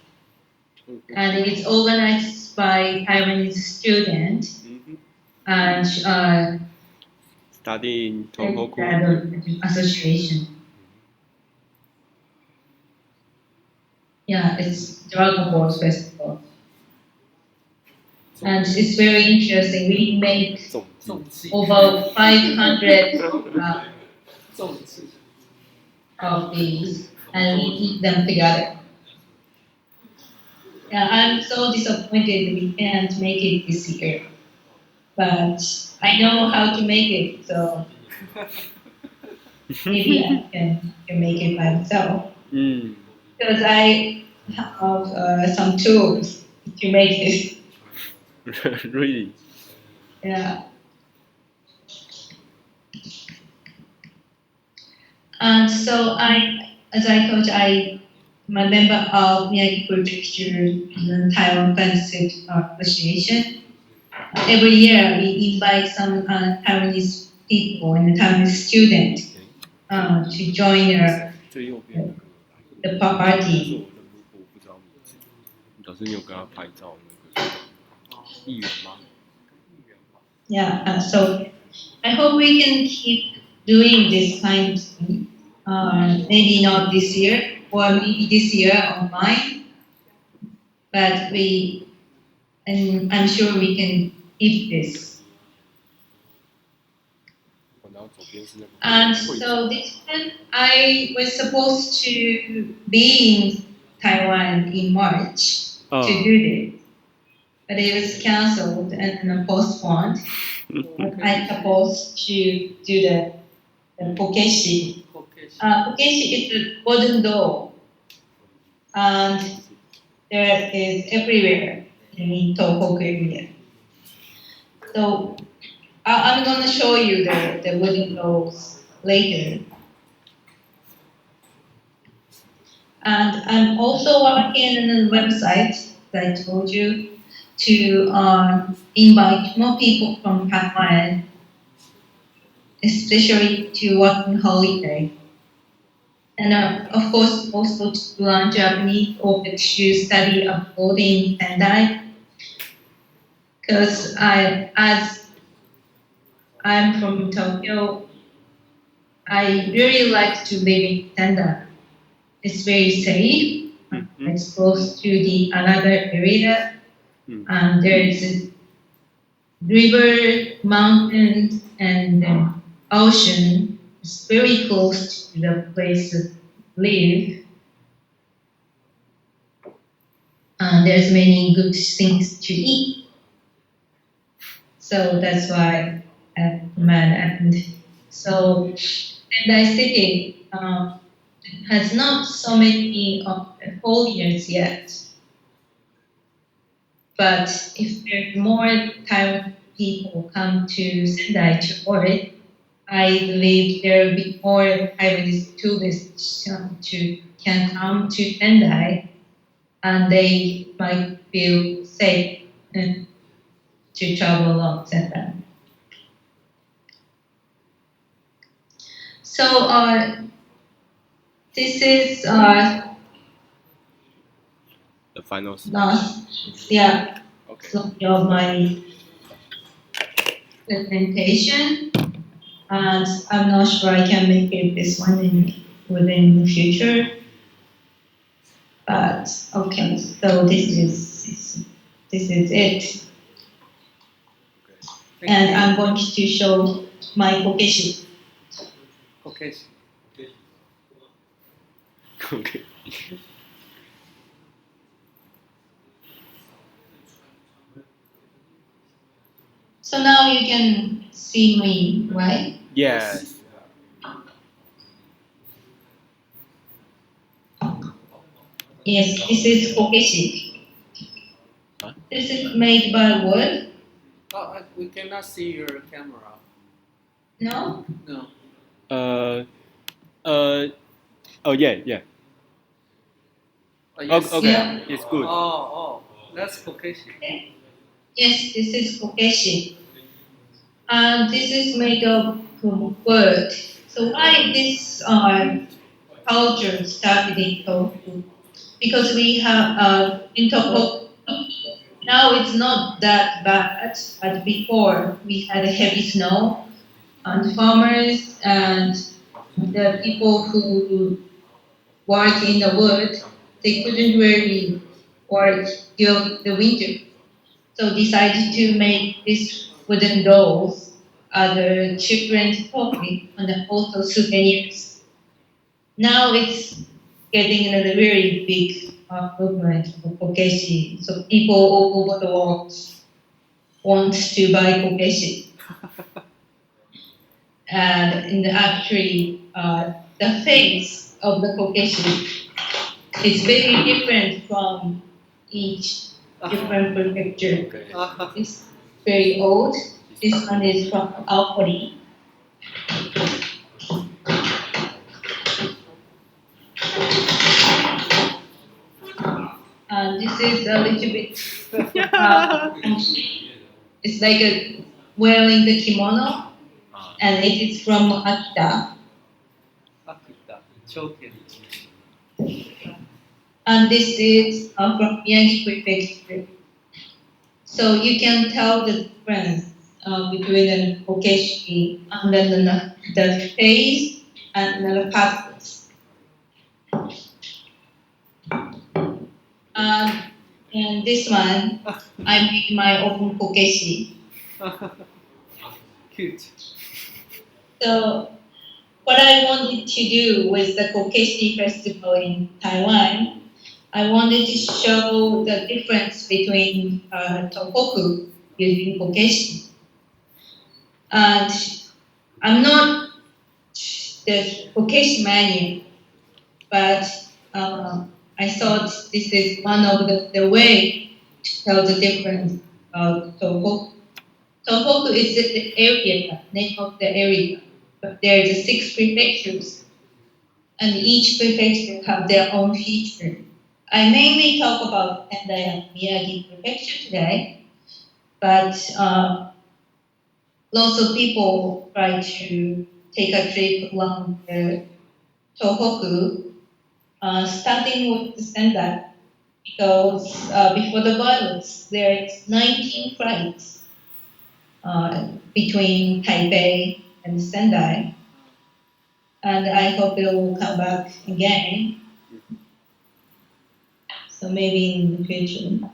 and it's organized by Taiwanese students and study in Tohoku association. Yeah, it's Dragon Ball Festival. And it's very interesting. We make over 500 of these and we eat them together. Yeah, I'm so disappointed we can't make it this year. But I know how to make it, so maybe I can make it by myself. Because I have some tools to make this. Really? Yeah. And so as I told you, I'm a member of Miyagi Prefecture Taiwan Friendship Association. Every year we invite some Taiwanese people and Taiwanese students to join the party. 老师，你有跟他拍照那个议员吗？ Yeah, so I hope we can keep doing this kind of thing. Maybe not this year, or maybe this year online. But we and I'm sure we can eat this. And so this time I was supposed to be in Taiwan in March to do this, but it was cancelled and postponed. I supposed to do the pokeshi. Pokeshi is a wooden doll, and there is everywhere in Tohoku area. So I'm going to show you the wooden dolls later. And I'm also working on a website that I told you to invite more people from Taiwan, especially to work on holiday. And of course, also to learn Japanese or to study abroad in Sendai. Because as I'm from Tokyo, I really like to live in Sendai. It's very safe. It's close to the another area, and there is a river, mountains, and ocean. It's very close to the place to live, and there's many good things to eat. So that's why I recommend. And so Sendai City has not so many foliage yet. But if there's more Taiwan people come to Sendai to work, I believe there will be more Taiwanese tourists can come to Sendai, and they might feel safe to travel along Sendai. So this is the final last, yeah, Okay. slide of my presentation, and I'm not sure I can make it this one within the future. But okay, so this is it, and I'm going to show my kokeshi. Kokeshi. Okay. So now you can see me, right? Yes. Yes, this is kokeshi. Huh? This is made by wood. Oh, we cannot see your camera. No? No. Oh yeah. Oh, yes. Okay, Yeah. it's good. Oh, that's kokeshi. Yes, this is kokeshi. And this is made of wood. So why this culture started in Tohoku? Because we have in Tohoku, now it's not that bad, but before we had a heavy snow, and farmers and the people who work in the wood, they couldn't really work during the winter. So decided to make these wooden dolls, other children's toys, and also souvenirs. Now it's getting another very big movement for kokeshi. So people all over the world want to buy kokeshi. And in the actually, the face of the kokeshi is very different from each different prefecture. Okay. It's very old. This one is from Aokori. And this is a little bit, it's like a wearing the kimono, and it is from Akita. Akita. Choken. And this is from Miyagi Prefecture. So you can tell the difference between the kokeshi and then the face and the patterns. And And this one, I made my own kokeshi. Cute. So what I wanted to do with the kokeshi festival in Taiwan, I wanted to show the difference between tohoku using kokeshi. And I'm not the kokeshi manu, but I thought this is one of the way to tell the difference of tohoku. Tohoku is the area, name of the area, but there are 6 prefectures, and each prefecture have their own feature. I mainly talk about Sendai and Miyagi prefecture today, but lots of people try to take a trip along the Tohoku, starting with the Sendai, because before the violence, there is 19 flights between Taipei and Sendai, and I hope it will come back again. So maybe in the future.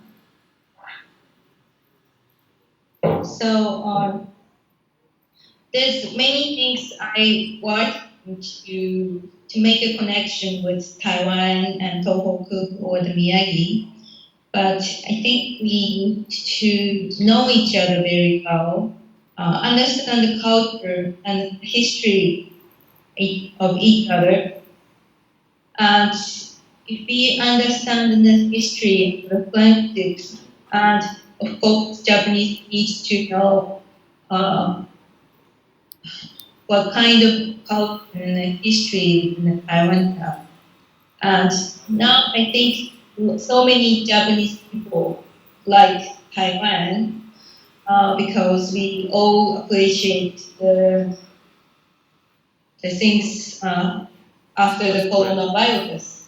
So there's many things I want to make a connection with Taiwan and Tohoku or the Miyagi, but I think we need to know each other very well, understand the culture and history of each other, and if we understand the history of the politics, and of course Japanese needs to know what kind of culture and history in Taiwan have. And now I think so many Japanese people like Taiwan because we all appreciate the things after the coronavirus.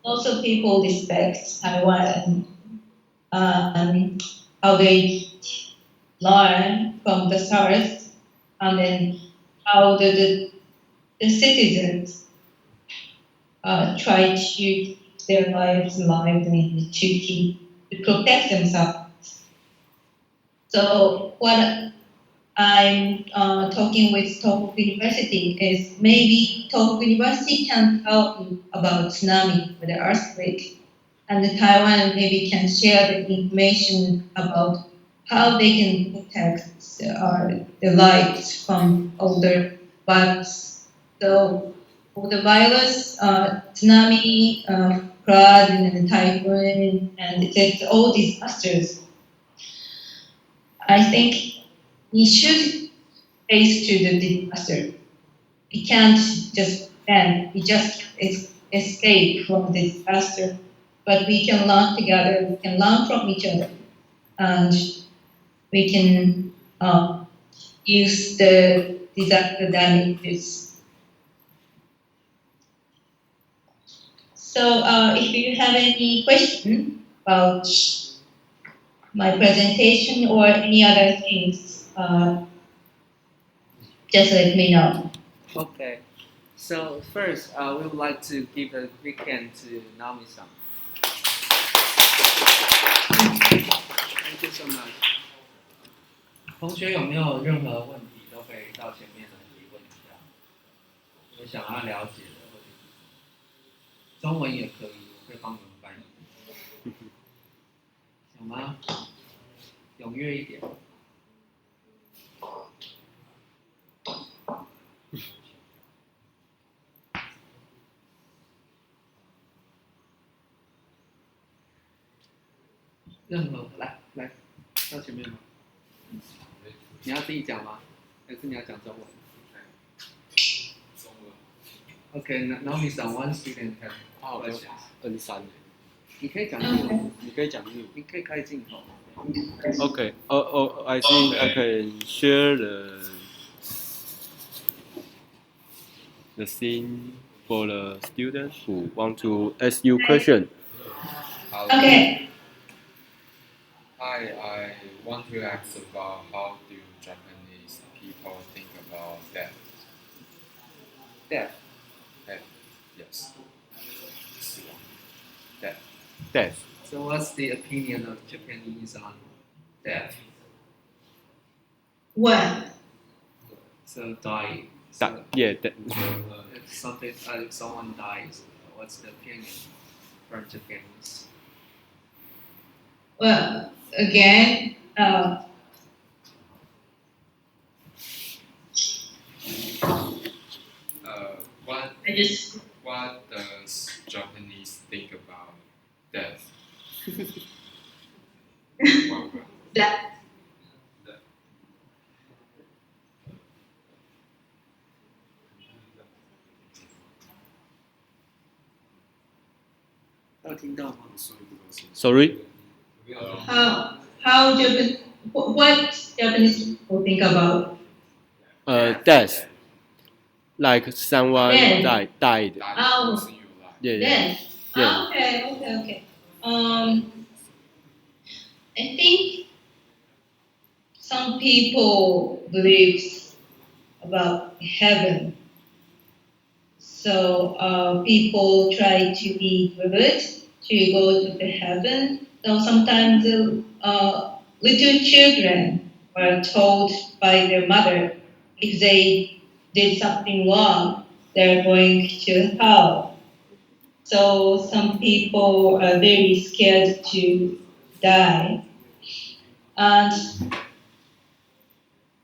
Also, people respect Taiwan and how they learn from the SARS, and then how the citizens try to keep their lives alive and to protect themselves. So what I'm talking with Tohoku University is maybe Tohoku University can tell you about tsunami or the earthquake, and the Taiwan maybe can share the information about how they can protect the lives from older virus. So for the virus, tsunami, flood, and typhoon, and it's all disasters. I think we should face to the disaster. We can't just then we just escape from the disaster, but we can learn together. We can learn from each other, and we can use the disaster damages. So, if you have any question about my presentation or any other things, just let me know. Okay. So first, we would like to give a big hand to Naomi-san. Thank you so much. 同学有没有任何问题都可以到前面来提问一下，有想要了解的，或者中文也可以，我会帮你们翻译。有吗？踊跃一点。任何来到前面吗？你要自己讲吗？还是你要讲中文？中文。Okay, Naomi-san, one student has questions. N3，你可以讲英文，你可以讲英文。你可以开镜头。Okay. I think I can share the scene for the students who want to ask you question. Okay. Hi, I want to ask about how do Japanese people think about death? Death. Death, yes. 死亡 Death. death. So what's the opinion of Japanese on death? What? So dying. Yeah, that, If something, if someone dies, what's the opinion from Japanese? Well, again, What I just does Japanese think about death? that sorry. how Japan what Japanese people think about Death. Like someone Death. died. Oh, Yeah, yeah, death. yeah. Okay. I think some people believe about heaven. So people try to be good to go to the heaven. So sometimes little children were told by their mother if they did something wrong, they're going to hell. So some people are very scared to die. And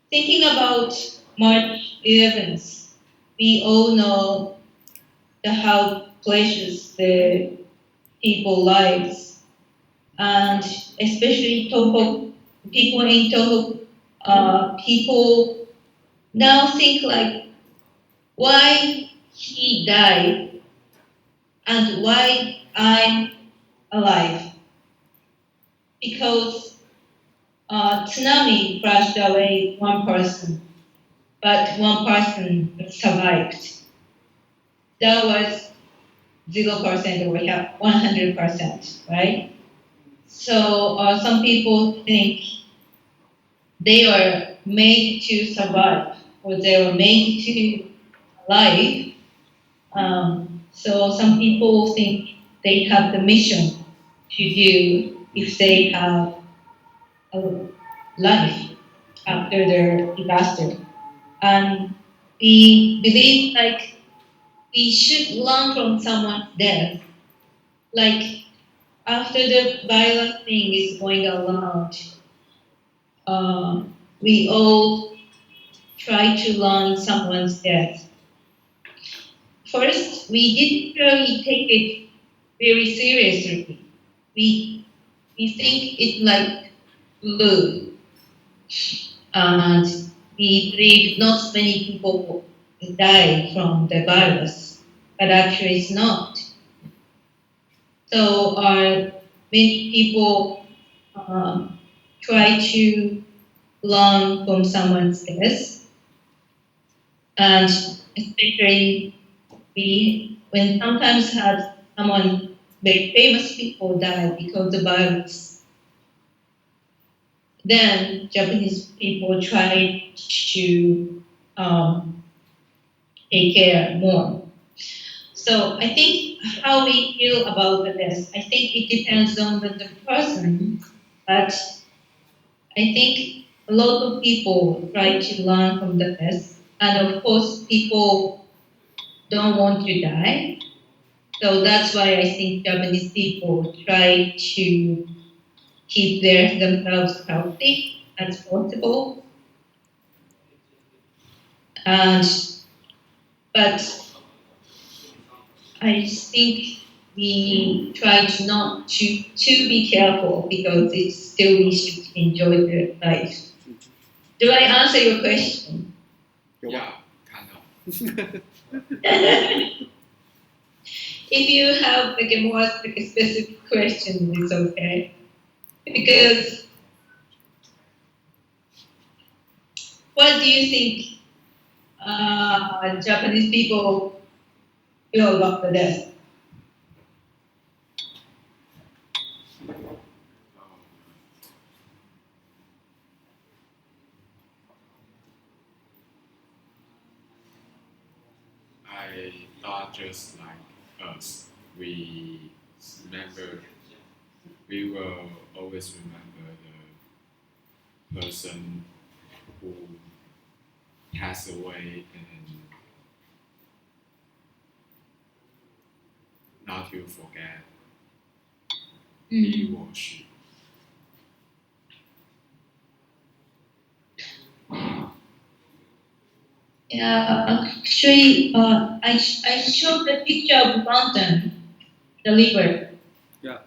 thinking about March 11th, we all know how precious the people lives, and especially Toho, people in Toho, people now think like why he died and why I'm alive, because tsunami crashed away one person, but one person survived. That was 0% or we have 100%, right? So some people think they are made to survive or they were made to live. So some people think they have the mission to do if they have a life after their disaster. And we believe like we should learn from someone's death. Like after the violent thing is going around, we all try to learn someone's death. First, we didn't really take it very seriously. We we think it like flu, and we believe not many people die from the virus, but actually it's not. So many people try to learn from someone's death, and especially when sometimes had someone very famous people die because of virus, then Japanese people try to um, take care more. So I think how we feel about this, I think it depends on the person, but I think a lot of people try to learn from the best, and of course people don't want to die. So that's why I think Japanese people try to keep themselves healthy as possible. And but I think we try to not to be careful because it's still we should enjoy the life. Do I answer your question? Yeah, kind of. If you have like a more like a specific question, it's okay. Because what do you think Japanese people feel about the death? I thought just like us, we remember we will always remember the person who passed away and not to forget he or she. Yeah, actually, I showed the picture of mountain, the river. Yeah.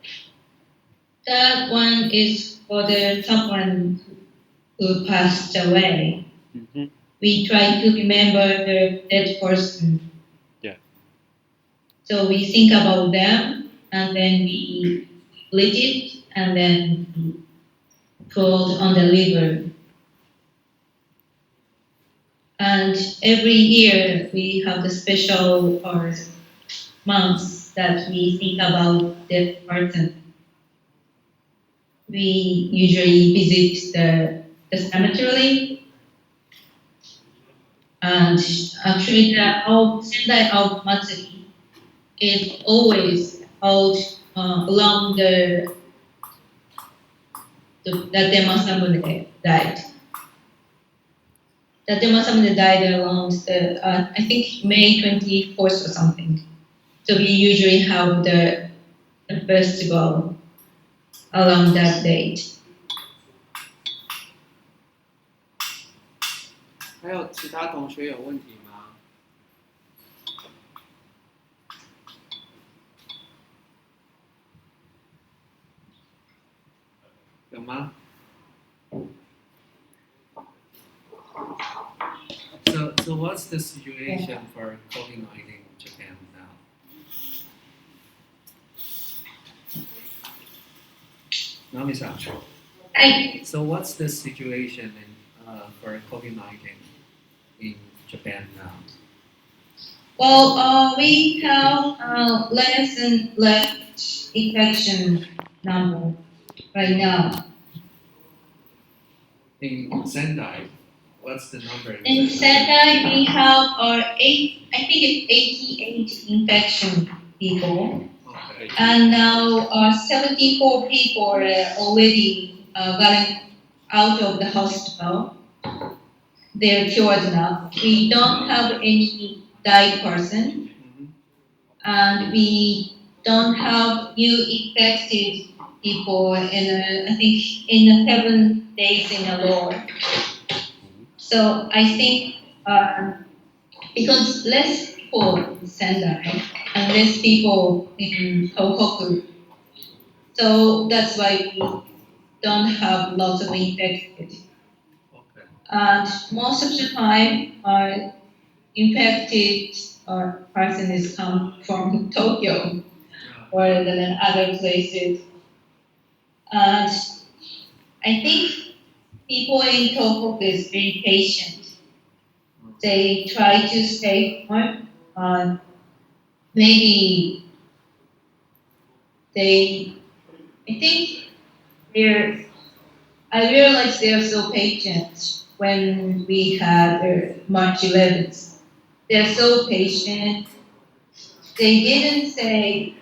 That one is for the someone who passed away. Mm-hmm. We try to remember the dead person. Yeah. So we think about them, and then we lit it, and then we put on the river. And every year we have the special months that we think about that person. We usually visit the cemetery, and actually the Sendai Out Matsuri is always held along the Masamune died. That Masamune died around I think May 24th or something. So we usually have the festival around that date. 还有其他同学有问题吗？有吗？So what's the situation for COVID-19 in Japan now? Nami-san. Hi. So what's the situation for COVID-19 in Japan now? Well, we have less and less infection number right now. In Sendai, what's the number? In Sendai, we have I think it's 88 infection people. Okay. And now 74 people are already gotten out of the hospital. They're cured now. We don't have any died person, and we don't have new infected people I think in 7 days in a row. So I think because less people in Sendai and less people in Tohoku, so that's why we don't have lots of infected. Okay. And most of the time, infected person is come from Tokyo or than other places. And I think people in Tohoku is very patient. They try to stay home. Maybe I think I realized they're so patient when we had March 11th. They're so patient. They didn't say,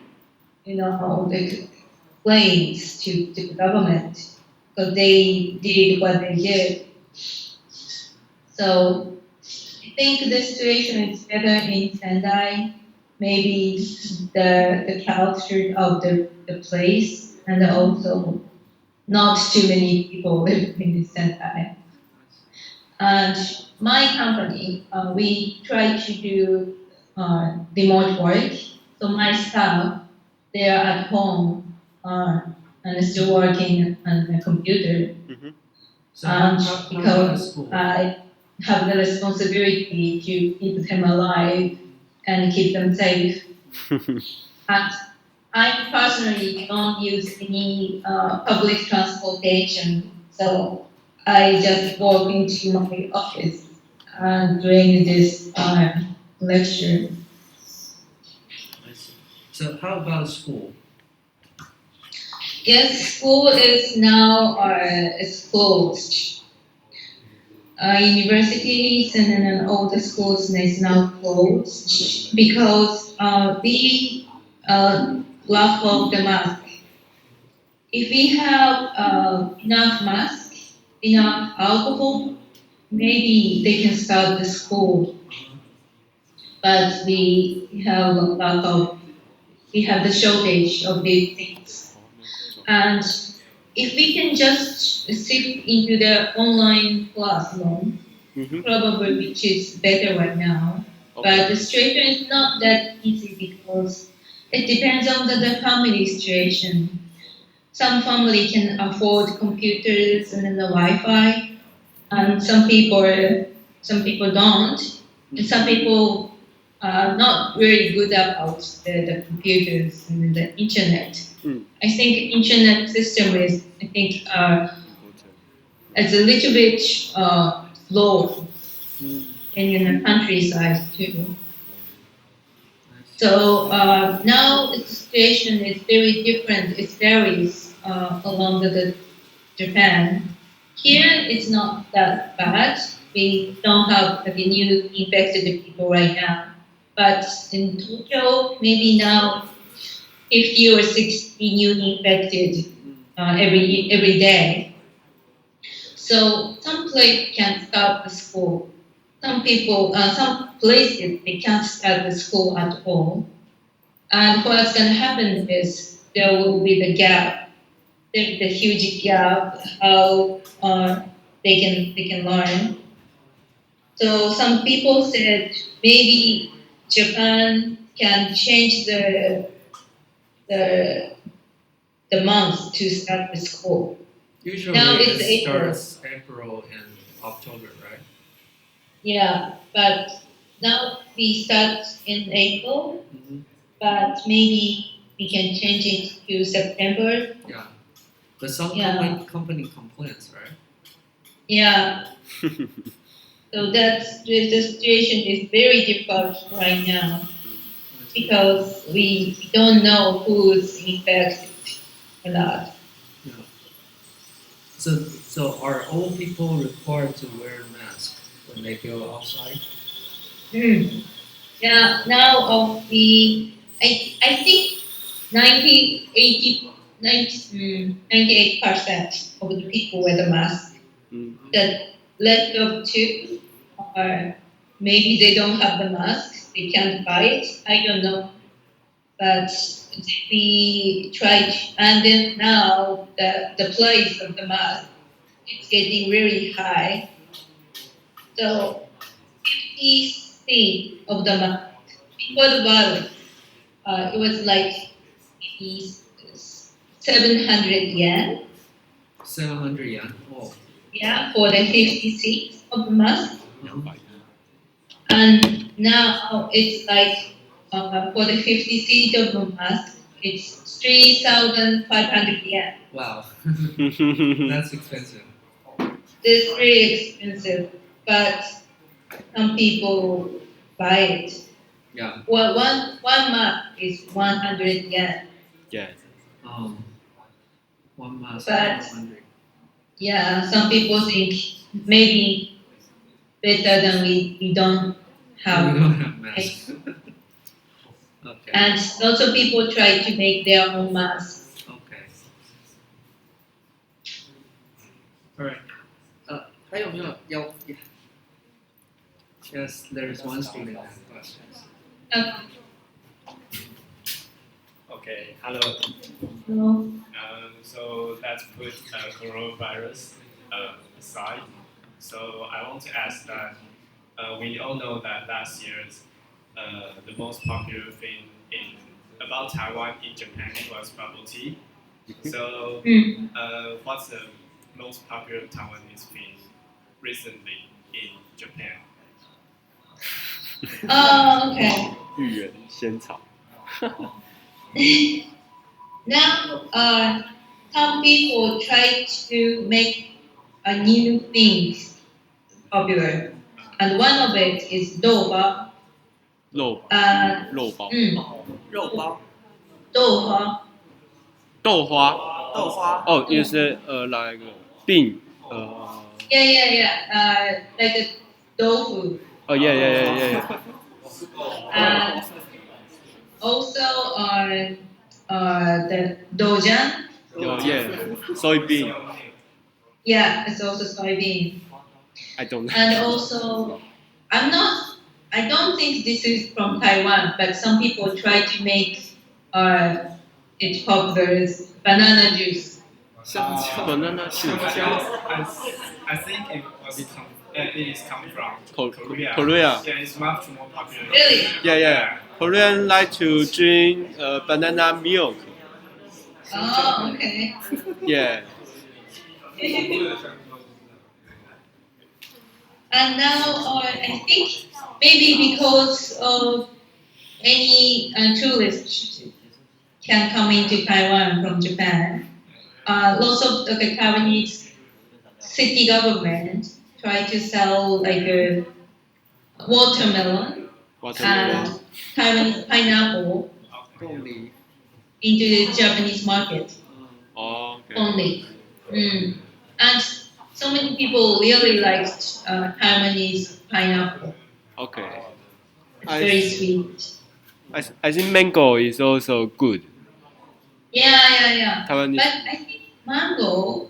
the complaints to the government, but they did what they did. So I think the situation is better in Sendai. Maybe the culture of the place, and also not too many people live in Sendai. And my company, we try to do remote work. So my staff, they are at home and still working on the computer. Mm-hmm. And because I have the responsibility to keep them alive and keep them safe. And I personally don't use any public transportation, so I just walk into my office during this lecture. So how about school? Yes, school is now is closed. Universities and then all the schools is now closed because we lack of the mask if we have enough masks, enough alcohol, maybe they can start the school. But we have the shortage of these things. And if we can just sit into the online classroom, probably which is better right now. But the situation is not that easy because it depends on the family situation. Some family can afford computers and then the Wi-Fi, and some people don't, and some people are not very good about the computers and the internet. I think internet system is it's a little bit low in the countryside too. So now the situation is very different. It varies along the Japan. Here it's not that bad. We don't have any new infected people right now. But in Tokyo, maybe now 50 or 60 new infected every day. So some place can start the school. Some places they can't start the school at all. And what's going to happen is there will be the gap, the huge gap how they can learn. So some people said maybe Japan can change the the month to start the school. Usually Now it's it April. starts April and October, right? Yeah, but now we start in April, but maybe we can change it to September. Yeah. But some company complains, right? Yeah. So the situation is very difficult right now because we don't know who's infected or not. Yeah. So are all people required to wear a mask when they go outside? Yeah, now I think 90, 80, 98% of the people wear the mask. The left of two are maybe they don't have the mask, they can't buy it. I don't know. But we tried, and then now the price of the mask is getting really high. So 50 of the mask before the virus, it was like maybe 700 yen. 700 yen. Oh. Yeah, for the 50 of the mask. And now it's like for the 50 of the mask, it's 3,500 yen. Wow. That's expensive. It's really expensive, but some people buy it. Yeah. Well, one mask is 100 yen. Yes. One mask. But 100. yeah, some people think maybe better than we don't have. We don't have masks. Okay. And also people try to make their own masks. Okay. Alright. 还有没有要 Yes, there is one student that has questions. Okay, hello. No. So let's put coronavirus aside. So I want to ask that we all know that last year's the most popular thing about Taiwan in Japan was bubble tea. So what's the most popular Taiwanese thing recently in Japan? Oh, okay. 芋圆仙草。 Now, some people try to make a new things popular, and one of it is doba. 肉 Uh, 肉包。肉包。豆花. 豆花。豆花。Oh, is it like 饼 Yeah. Like a tofu. Oh yeah. And also the dojan. Oh, yeah. Soybean. Yeah, it's also soybean. I don't know. And also, I don't think this is from Taiwan, but some people try to make it popular as banana juice. Banana shoot. I think it is come from Korea. Korea. Yeah, it's much more popular. Really? Yeah. Korean like to drink banana milk. Oh, okay. Yeah. And now I think maybe because of any tourists can come into Taiwan from Japan, lots of the Taiwanese city government try to sell like a watermelon and Taiwanese pineapple into the Japanese market Oh, okay. only. And so many people really liked Taiwanese pineapple. Okay. It's very sweet. I think mango is also good. Yeah. Taiwanese. But I think mango,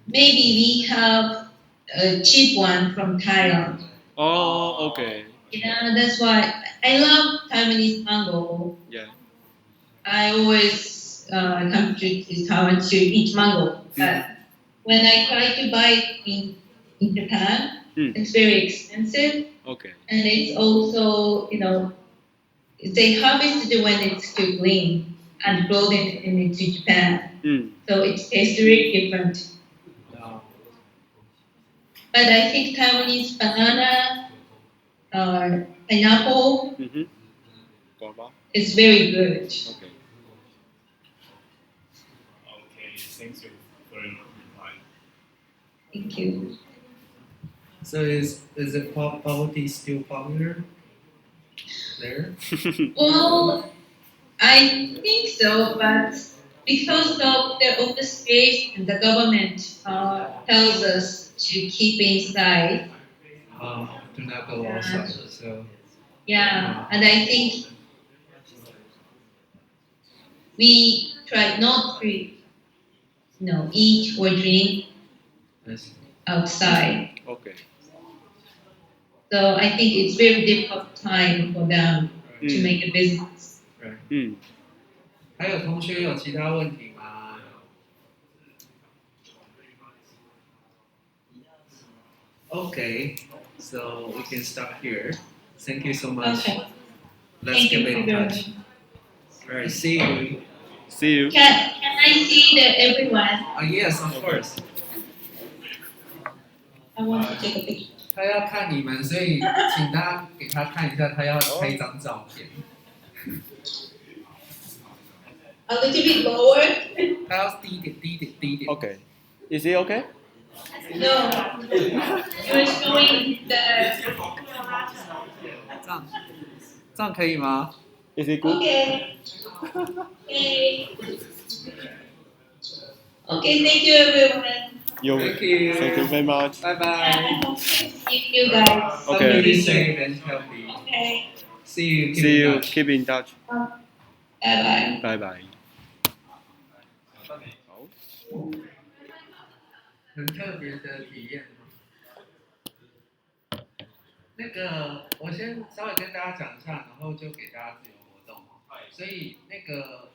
maybe we have a cheap one from Thailand. Oh, okay. Yeah, that's why I love Taiwanese mango. Yeah. I always come to Taiwan to eat mango. But when I try to buy it in Japan, it's very expensive. Okay. And it's also, they harvest it when it's still green and brought it into Japan. So it tastes really different. But I think Taiwanese banana or pineapple is very good. Okay. Okay, thank you for your reply. Thank you. So is the bubble tea still popular there? Well, I think so, but because of the open space and the government tells us to keep inside. Do not go outside. So Yeah, and I think we try not to, eat or drink outside. Okay. So I think it's very difficult time for them to make a business. Right. 还有同学有其他问题吗？ Okay, so we can stop here. Thank you so much. Okay. Let's Thank keep you in very touch. much. All right, see you. See you. Can I see everyone? Yes, of course. I want to take a picture. 他要看你们，所以请他给他看一下，他要拍一张照片。 A little bit lower. 他要低一点，低一点，低一点。 Okay. Is it okay? No. You're showing the. 这样可以吗？ Is it good? Okay. Okay, thank you everyone. Thank you. Thank you very much. Bye bye. I hope to see you guys. Okay. Be safe and healthy. Okay. See you. Keep See in you. touch. Keep in touch. Bye bye. Bye bye. 很特别的体验。那个，我先稍微跟大家讲一下，然后就给大家自由活动。所以那个，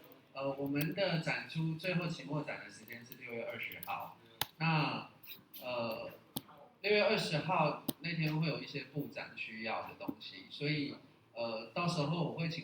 我们的展出最后期末展的时间是6月20号。那6月20号那天会有一些布展需要的东西，所以到时候我会请